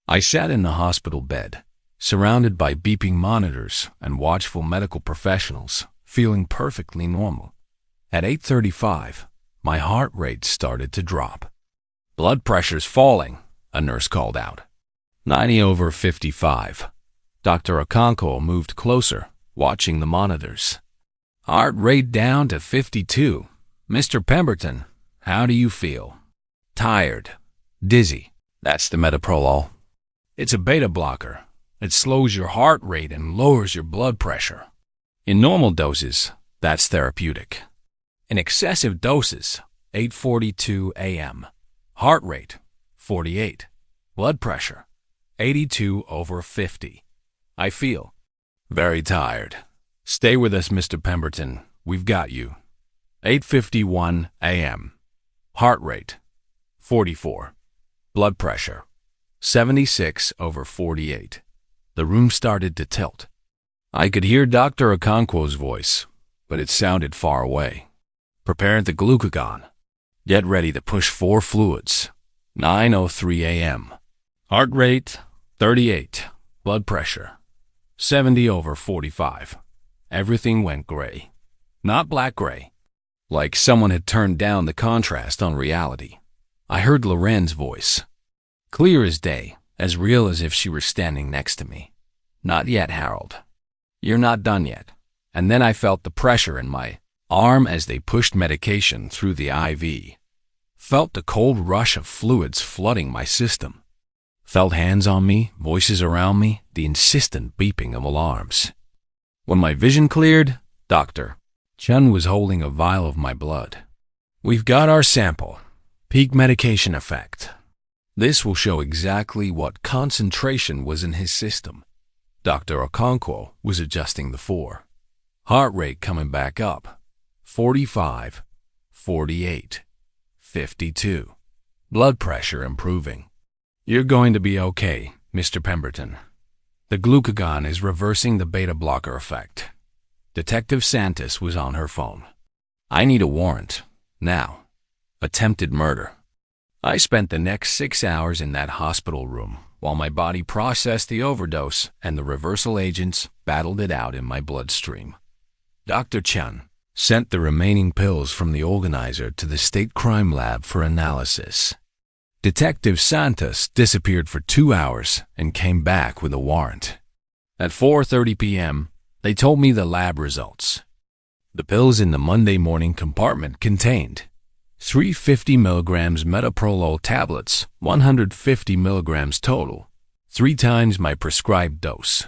I sat in the hospital bed, surrounded by beeping monitors and watchful medical professionals, feeling perfectly normal. At 8:35, my heart rate started to drop. Blood pressure's falling, a nurse called out. 90/55. Dr. Okonkwo moved closer, watching the monitors. Heart rate down to 52. Mr. Pemberton, how do you feel? Tired. Dizzy. That's the metoprolol. It's a beta blocker. It slows your heart rate and lowers your blood pressure. In normal doses, that's therapeutic. In excessive doses, 8:42 a.m. Heart rate, 48. Blood pressure, 82/50. I feel very tired. Stay with us, Mr. Pemberton. We've got you. 8:51 a.m. Heart rate, 44. Blood pressure, 76/48. The room started to tilt. I could hear Dr. Okonkwo's voice, but it sounded far away. Prepare the glucagon. Get ready to push 4 fluids. 9:03 a.m. Heart rate, 38. Blood pressure, 70/45. Everything went gray. Not black-gray. Like someone had turned down the contrast on reality. I heard Loren's voice. Clear as day, as real as if she were standing next to me. Not yet, Harold. You're not done yet. And then I felt the pressure in my arm as they pushed medication through the IV. Felt the cold rush of fluids flooding my system. Felt hands on me, voices around me, the insistent beeping of alarms. When my vision cleared, Dr. Chen was holding a vial of my blood. We've got our sample. Peak medication effect. This will show exactly what concentration was in his system. Dr. Okonkwo was adjusting the 4. Heart rate coming back up. 45, 48, 52. Blood pressure improving. You're going to be okay, Mr. Pemberton. The glucagon is reversing the beta blocker effect. Detective Santos was on her phone. I need a warrant. Now. Attempted murder. I spent the next 6 hours in that hospital room while my body processed the overdose and the reversal agents battled it out in my bloodstream. Dr. Chen sent the remaining pills from the organizer to the state crime lab for analysis. Detective Santos disappeared for 2 hours and came back with a warrant. At 4:30 p.m., they told me the lab results. The pills in the Monday morning compartment contained 350 milligrams metoprolol tablets, 150 milligrams total, 3 times my prescribed dose.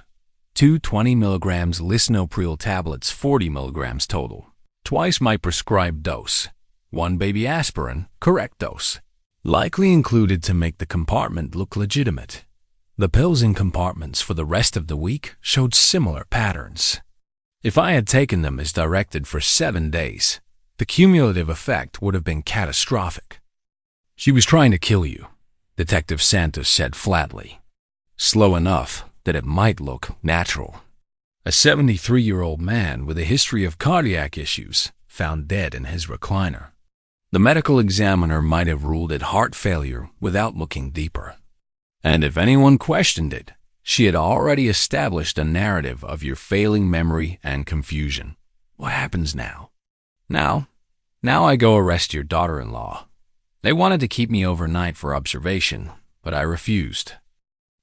2 20 milligrams lisinopril tablets, 40 milligrams total, twice my prescribed dose. 1 baby aspirin, correct dose. Likely included to make the compartment look legitimate. The pills in compartments for the rest of the week showed similar patterns. If I had taken them as directed for 7 days, the cumulative effect would have been catastrophic. She was trying to kill you, Detective Santos said flatly. Slow enough that it might look natural. A 73-year-old man with a history of cardiac issues found dead in his recliner. The medical examiner might have ruled it heart failure without looking deeper. And if anyone questioned it, she had already established a narrative of your failing memory and confusion. What happens now? Now I go arrest your daughter-in-law. They wanted to keep me overnight for observation, but I refused.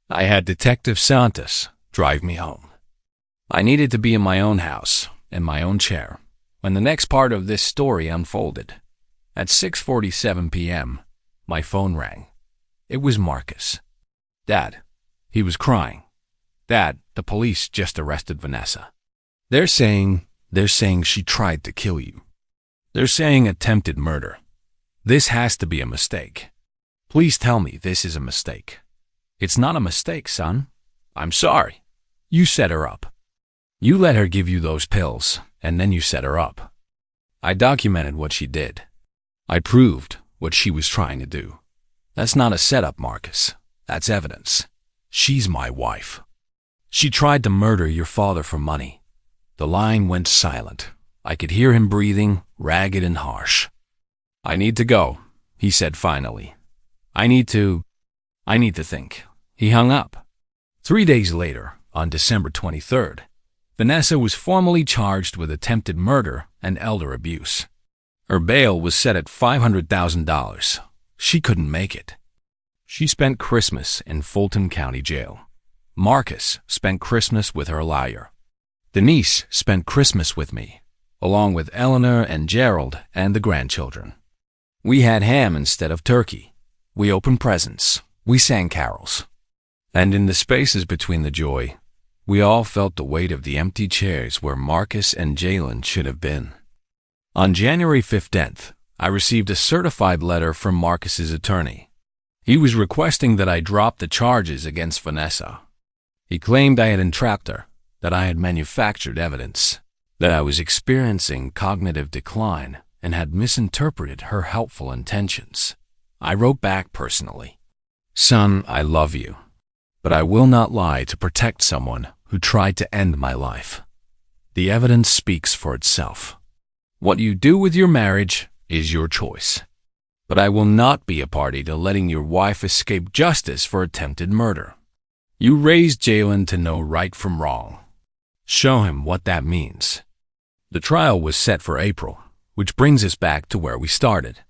I had Detective Santos drive me home. I needed to be in my own house, in my own chair, when the next part of this story unfolded. At 6:47 p.m., my phone rang. It was Marcus. Dad, he was crying. Dad, the police just arrested Vanessa. They're saying she tried to kill you. They're saying attempted murder. This has to be a mistake. Please tell me this is a mistake. It's not a mistake, son. I'm sorry. You set her up. You let her give you those pills, and then you set her up. I documented what she did. I proved what she was trying to do. That's not a setup, Marcus. That's evidence. She's my wife. She tried to murder your father for money. The line went silent. I could hear him breathing, ragged and harsh. I need to go, he said finally. I need to think. He hung up. 3 days later, on December 23rd, Vanessa was formally charged with attempted murder and elder abuse. Her bail was set at $500,000. She couldn't make it. She spent Christmas in Fulton County Jail. Marcus spent Christmas with her lawyer. Denise spent Christmas with me, along with Eleanor and Gerald and the grandchildren. We had ham instead of turkey. We opened presents. We sang carols. And in the spaces between the joy, we all felt the weight of the empty chairs where Marcus and Jalen should have been. On January 15th, I received a certified letter from Marcus's attorney. He was requesting that I drop the charges against Vanessa. He claimed I had entrapped her, that I had manufactured evidence, that I was experiencing cognitive decline and had misinterpreted her helpful intentions. I wrote back personally, "Son, I love you, but I will not lie to protect someone who tried to end my life. The evidence speaks for itself. What you do with your marriage is your choice. But I will not be a party to letting your wife escape justice for attempted murder. You raised Jalen to know right from wrong. Show him what that means." The trial was set for April, which brings us back to where we started.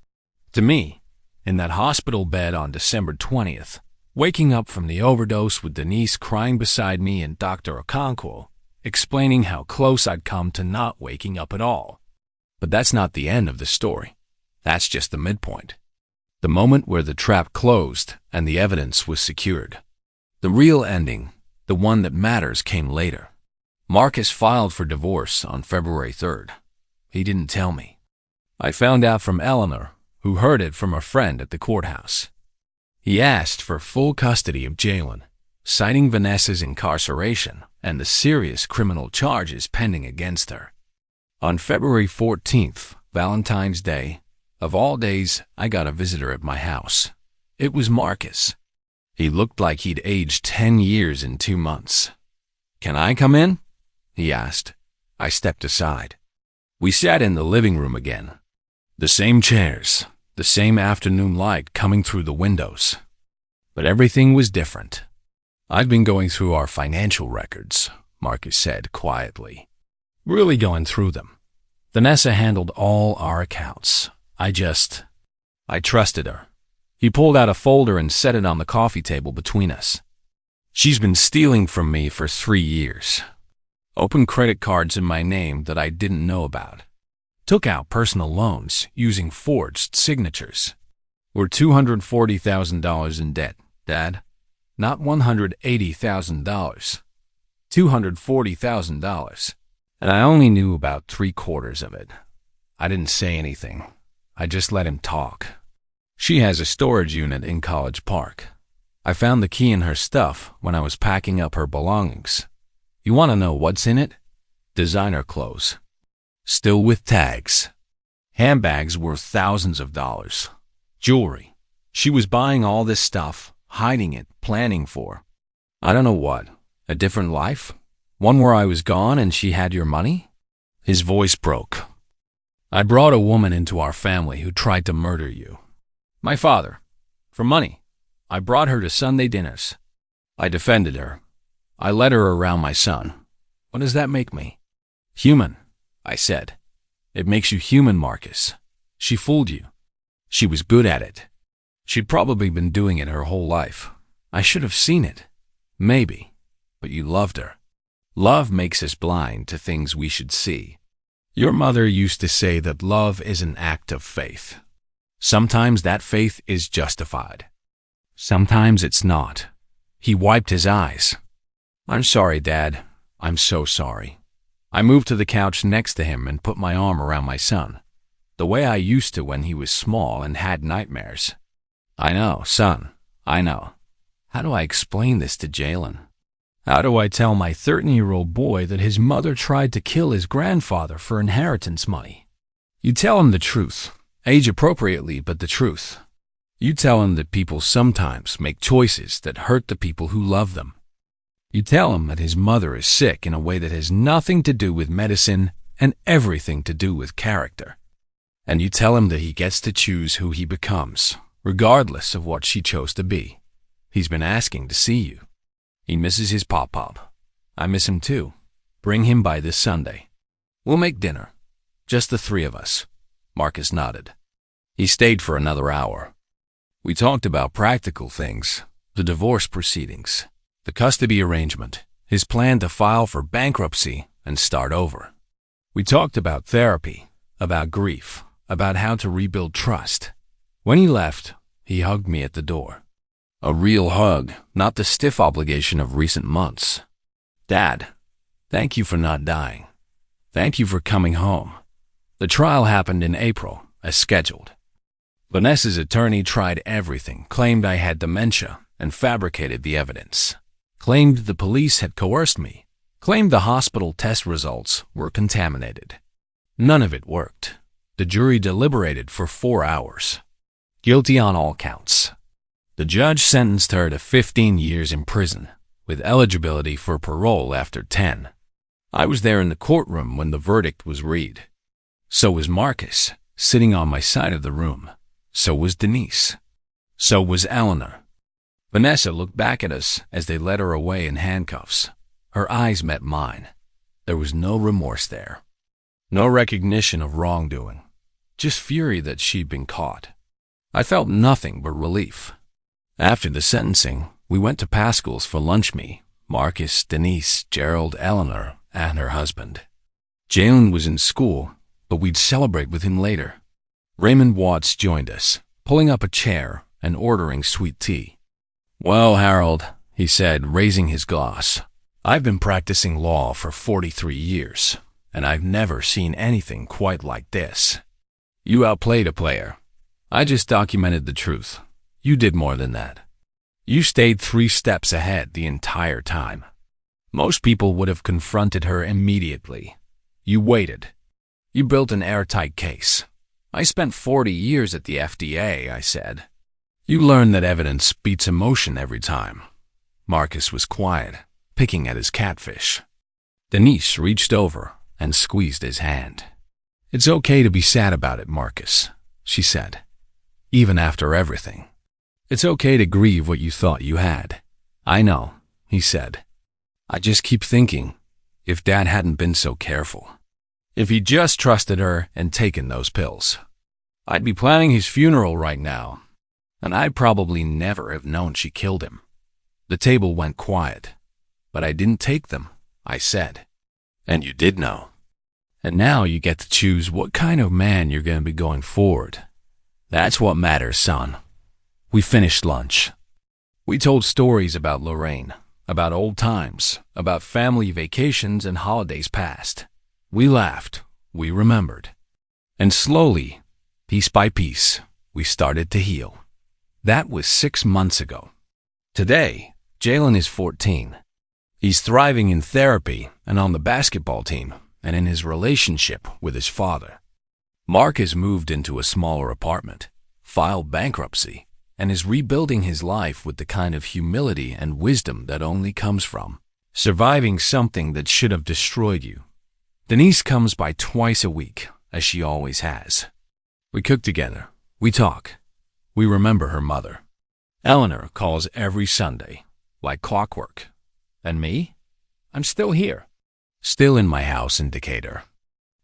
To me, in that hospital bed on December 20th, Waking up from the overdose with Denise crying beside me and Dr. Okonkwo explaining how close I'd come to not waking up at all. But that's not the end of the story. That's just the midpoint. The moment where the trap closed and the evidence was secured. The real ending, the one that matters, came later. Marcus filed for divorce on February 3rd. He didn't tell me. I found out from Eleanor, who heard it from a friend at the courthouse. He asked for full custody of Jalen, citing Vanessa's incarceration and the serious criminal charges pending against her. On February 14th, Valentine's Day, of all days, I got a visitor at my house. It was Marcus. He looked like he'd aged 10 years in 2 months. "Can I come in?" he asked. I stepped aside. We sat in the living room again. The same chairs, the same afternoon light coming through the windows. But everything was different. "I've been going through our financial records," Marcus said quietly. "Really going through them. Vanessa handled all our accounts. I trusted her." He pulled out a folder and set it on the coffee table between us. "She's been stealing from me for 3 years. Opened credit cards in my name that I didn't know about. Took out personal loans using forged signatures. We're $240,000 in debt, Dad. Not $180,000. $240,000. And I only knew about 3/4 of it. I didn't say anything. I just let him talk. She has a storage unit in College Park. I found the key in her stuff when I was packing up her belongings. You want to know what's in it? Designer clothes. Still with tags. Handbags worth thousands of dollars. Jewelry. She was buying all this stuff, hiding it, planning for, I don't know what, a different life? One where I was gone and she had your money?" His voice broke. "I brought a woman into our family who tried to murder you. My father. For money. I brought her to Sunday dinners. I defended her. I led her around my son. What does that make me?" "Human," I said. "It makes you human, Marcus. She fooled you. She was good at it. She'd probably been doing it her whole life. I should have seen it. Maybe. But you loved her. Love makes us blind to things we should see. Your mother used to say that love is an act of faith. Sometimes that faith is justified. Sometimes it's not." He wiped his eyes. "I'm sorry, Dad. I'm so sorry." I moved to the couch next to him and put my arm around my son, the way I used to when he was small and had nightmares. "I know, son. I know. How do I explain this to Jalen? How do I tell my 13-year-old boy that his mother tried to kill his grandfather for inheritance money? You tell him the truth, age appropriately, but the truth. You tell him that people sometimes make choices that hurt the people who love them. You tell him that his mother is sick in a way that has nothing to do with medicine and everything to do with character. And you tell him that he gets to choose who he becomes, regardless of what she chose to be. He's been asking to see you. He misses his pop-pop. I miss him too. Bring him by this Sunday. We'll make dinner. Just the 3 of us." Marcus nodded. He stayed for another hour. We talked about practical things, the divorce proceedings, the custody arrangement, his plan to file for bankruptcy and start over. We talked about therapy, about grief, about how to rebuild trust. When he left, he hugged me at the door. A real hug, not the stiff obligation of recent months. "Dad, thank you for not dying. Thank you for coming home." The trial happened in April, as scheduled. Vanessa's attorney tried everything, claimed I had dementia, and fabricated the evidence. Claimed the police had coerced me. Claimed the hospital test results were contaminated. None of it worked. The jury deliberated for 4 hours. Guilty on all counts. The judge sentenced her to 15 years in prison, with eligibility for parole after 10. I was there in the courtroom when the verdict was read. So was Marcus, sitting on my side of the room. So was Denise. So was Eleanor. Vanessa looked back at us as they led her away in handcuffs. Her eyes met mine. There was no remorse there. No recognition of wrongdoing. Just fury that she'd been caught. I felt nothing but relief. After the sentencing, we went to Pascal's for lunch me, Marcus, Denise, Gerald, Eleanor, and her husband. Jalen was in school, but we'd celebrate with him later. Raymond Watts joined us, pulling up a chair and ordering sweet tea. "Well, Harold," he said, raising his glass, "I've been practicing law for 43 years, and I've never seen anything quite like this. You outplayed a player. I just documented the truth. You did more than that. You stayed 3 steps ahead the entire time. Most people would have confronted her immediately. You waited. You built an airtight case. I spent 40 years at the FDA," I said. "You learn that evidence beats emotion every time." Marcus was quiet, picking at his catfish. Denise reached over and squeezed his hand. "It's okay to be sad about it, Marcus," she said. "Even after everything. It's okay to grieve what you thought you had." "I know," he said. "I just keep thinking, if Dad hadn't been so careful, if he just trusted her and taken those pills, I'd be planning his funeral right now, and I'd probably never have known she killed him." The table went quiet. "But I didn't take them," I said. "And you did know. And now you get to choose what kind of man you're going to be going forward. That's what matters, son." We finished lunch. We told stories about Lorraine, about old times, about family vacations and holidays past. We laughed, we remembered. And slowly, piece by piece, we started to heal. That was 6 months ago. Today, Jalen is 14. He's thriving in therapy and on the basketball team and in his relationship with his father. Mark has moved into a smaller apartment, filed bankruptcy, and is rebuilding his life with the kind of humility and wisdom that only comes from surviving something that should have destroyed you. Denise comes by twice a week, as she always has. We cook together, we talk, we remember her mother. Eleanor calls every Sunday, like clockwork. And me? I'm still here, still in my house in Decatur.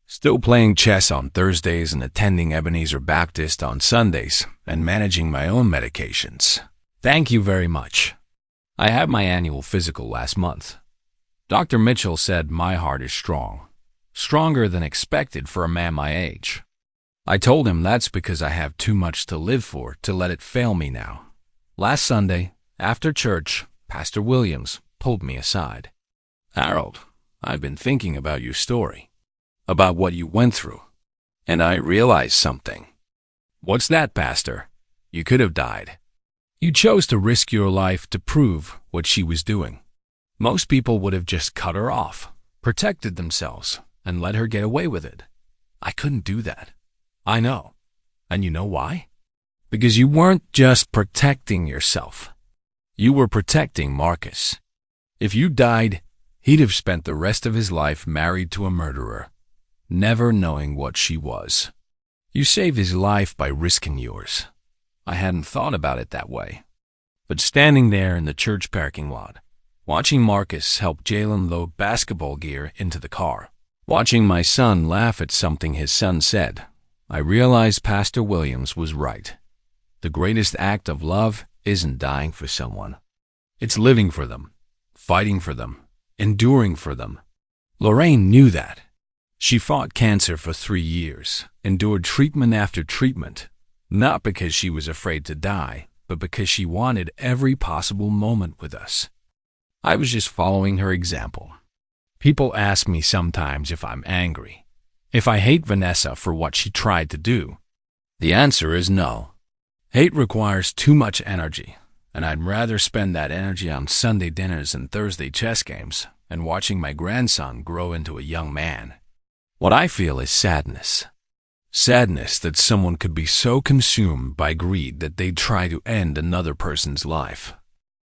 Still playing chess on Thursdays and attending Ebenezer Baptist on Sundays and managing my own medications. Thank you very much. I had my annual physical last month. Dr. Mitchell said my heart is strong, stronger than expected for a man my age. I told him that's because I have too much to live for to let it fail me now. Last Sunday, after church, Pastor Williams pulled me aside. "Harold, I've been thinking about your story, about what you went through, and I realized something." "What's that, Pastor?" "You could have died. You chose to risk your life to prove what she was doing. Most people would have just cut her off, protected themselves, and let her get away with it. I couldn't do that. I know. And you know why? Because you weren't just protecting yourself. You were protecting Marcus. If you died, he'd have spent the rest of his life married to a murderer, never knowing what she was. You saved his life by risking yours. I hadn't thought about it that way. But standing there in the church parking lot, watching Marcus help Jalen load basketball gear into the car, watching my son laugh at something his son said, I realized Pastor Williams was right. The greatest act of love isn't dying for someone. It's living for them, fighting for them, enduring for them. Lorraine knew that. She fought cancer for 3 years, endured treatment after treatment, not because she was afraid to die, but because she wanted every possible moment with us. I was just following her example. People ask me sometimes if I'm angry, if I hate Vanessa for what she tried to do. The answer is no. Hate requires too much energy, and I'd rather spend that energy on Sunday dinners and Thursday chess games and watching my grandson grow into a young man. What I feel is sadness. Sadness that someone could be so consumed by greed that they'd try to end another person's life.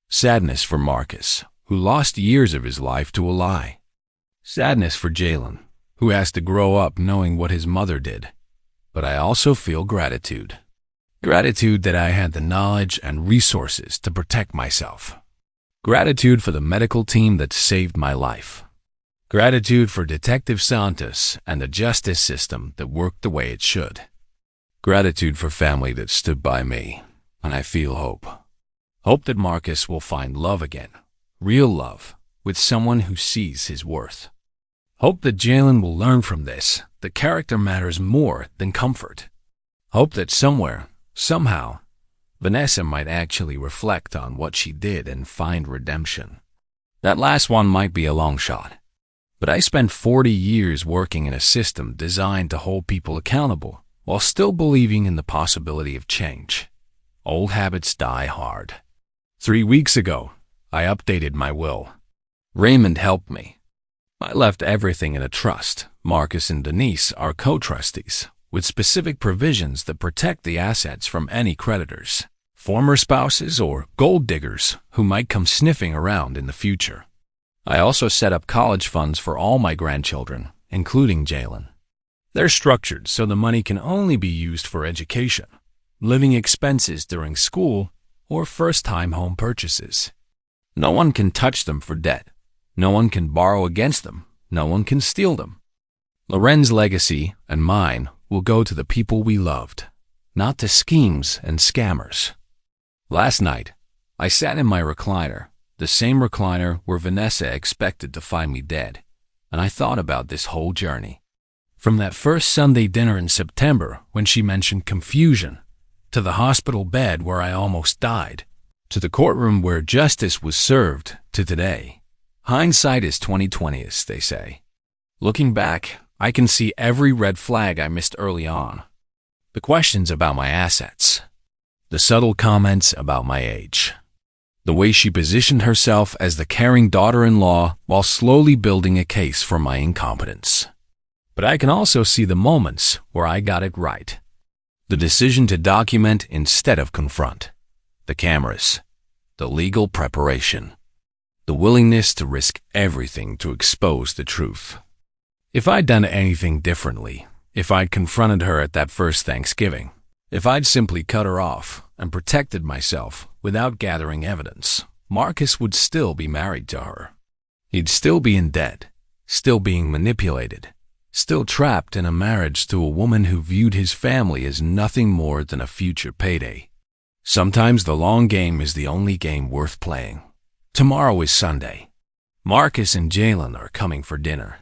Sadness for Marcus, who lost years of his life to a lie. Sadness for Jalen, who has to grow up knowing what his mother did. But I also feel gratitude. Gratitude that I had the knowledge and resources to protect myself. Gratitude for the medical team that saved my life. Gratitude for Detective Santos and the justice system that worked the way it should. Gratitude for family that stood by me, and I feel hope. Hope that Marcus will find love again, real love, with someone who sees his worth. Hope that Jalen will learn from this that character matters more than comfort. Hope that somewhere, somehow, Vanessa might actually reflect on what she did and find redemption. That last one might be a long shot, but I spent 40 years working in a system designed to hold people accountable while still believing in the possibility of change. Old habits die hard. 3 weeks ago, I updated my will. Raymond helped me. I left everything in a trust. Marcus and Denise are co-trustees, with specific provisions that protect the assets from any creditors, former spouses, or gold diggers who might come sniffing around in the future. I also set up college funds for all my grandchildren, including Jalen. They're structured so the money can only be used for education, living expenses during school, or first-time home purchases. No one can touch them for debt. No one can borrow against them. No one can steal them. Loren's legacy and mine will go to the people we loved, not to schemes and scammers. Last night, I sat in my recliner, the same recliner where Vanessa expected to find me dead, and I thought about this whole journey. From that first Sunday dinner in September when she mentioned confusion, to the hospital bed where I almost died, to the courtroom where justice was served, to today. Hindsight is 20/20, as they say. Looking back, I can see every red flag I missed early on. The questions about my assets. The subtle comments about my age. The way she positioned herself as the caring daughter-in-law while slowly building a case for my incompetence. But I can also see the moments where I got it right. The decision to document instead of confront. The cameras. The legal preparation. The willingness to risk everything to expose the truth. If I'd done anything differently, if I'd confronted her at that first Thanksgiving, if I'd simply cut her off and protected myself without gathering evidence, Marcus would still be married to her. He'd still be in debt, still being manipulated, still trapped in a marriage to a woman who viewed his family as nothing more than a future payday. Sometimes the long game is the only game worth playing. Tomorrow is Sunday. Marcus and Jalen are coming for dinner.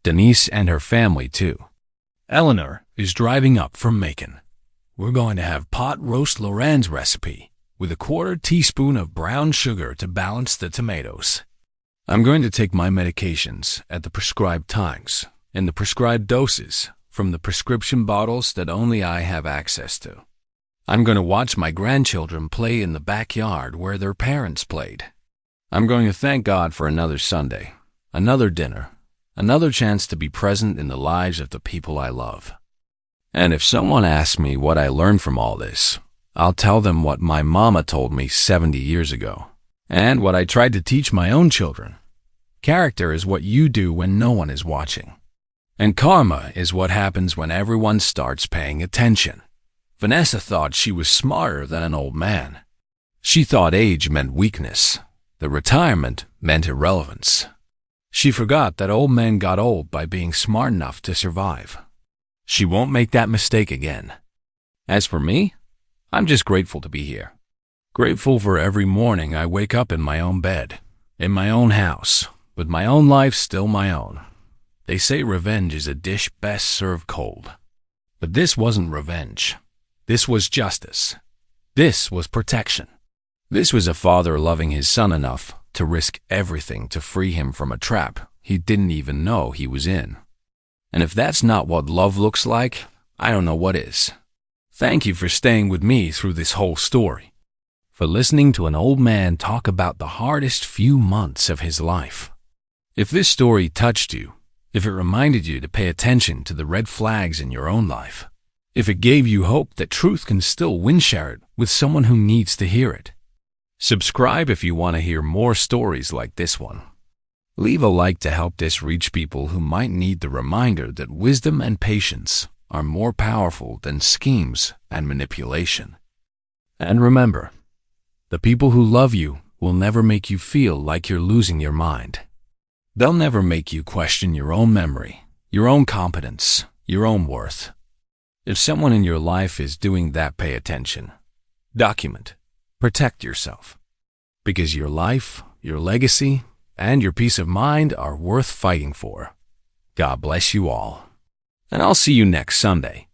Denise and her family, too. Eleanor is driving up from Macon. We're going to have pot roast Loren's recipe with a 1/4 teaspoon of brown sugar to balance the tomatoes. I'm going to take my medications at the prescribed times, in the prescribed doses, from the prescription bottles that only I have access to. I'm going to watch my grandchildren play in the backyard where their parents played. I'm going to thank God for another Sunday, another dinner, another chance to be present in the lives of the people I love. And if someone asks me what I learned from all this, I'll tell them what my mama told me 70 years ago, and what I tried to teach my own children. Character is what you do when no one is watching. And karma is what happens when everyone starts paying attention. Vanessa thought she was smarter than an old man. She thought age meant weakness, that retirement meant irrelevance. She forgot that old men got old by being smart enough to survive. She won't make that mistake again. As for me, I'm just grateful to be here. Grateful for every morning I wake up in my own bed, in my own house, with my own life still my own. They say revenge is a dish best served cold. But this wasn't revenge. This was justice. This was protection. This was a father loving his son enough to risk everything to free him from a trap he didn't even know he was in. And if that's not what love looks like, I don't know what is. Thank you for staying with me through this whole story, for listening to an old man talk about the hardest few months of his life. If this story touched you, if it reminded you to pay attention to the red flags in your own life, if it gave you hope that truth can still win-share it with someone who needs to hear it, subscribe if you want to hear more stories like this one. Leave a like to help this reach people who might need the reminder that wisdom and patience are more powerful than schemes and manipulation. And remember, the people who love you will never make you feel like you're losing your mind. They'll never make you question your own memory, your own competence, your own worth. If someone in your life is doing that, pay attention. Document. Protect yourself. Because your life, your legacy, and your peace of mind are worth fighting for. God bless you all. And I'll see you next Sunday.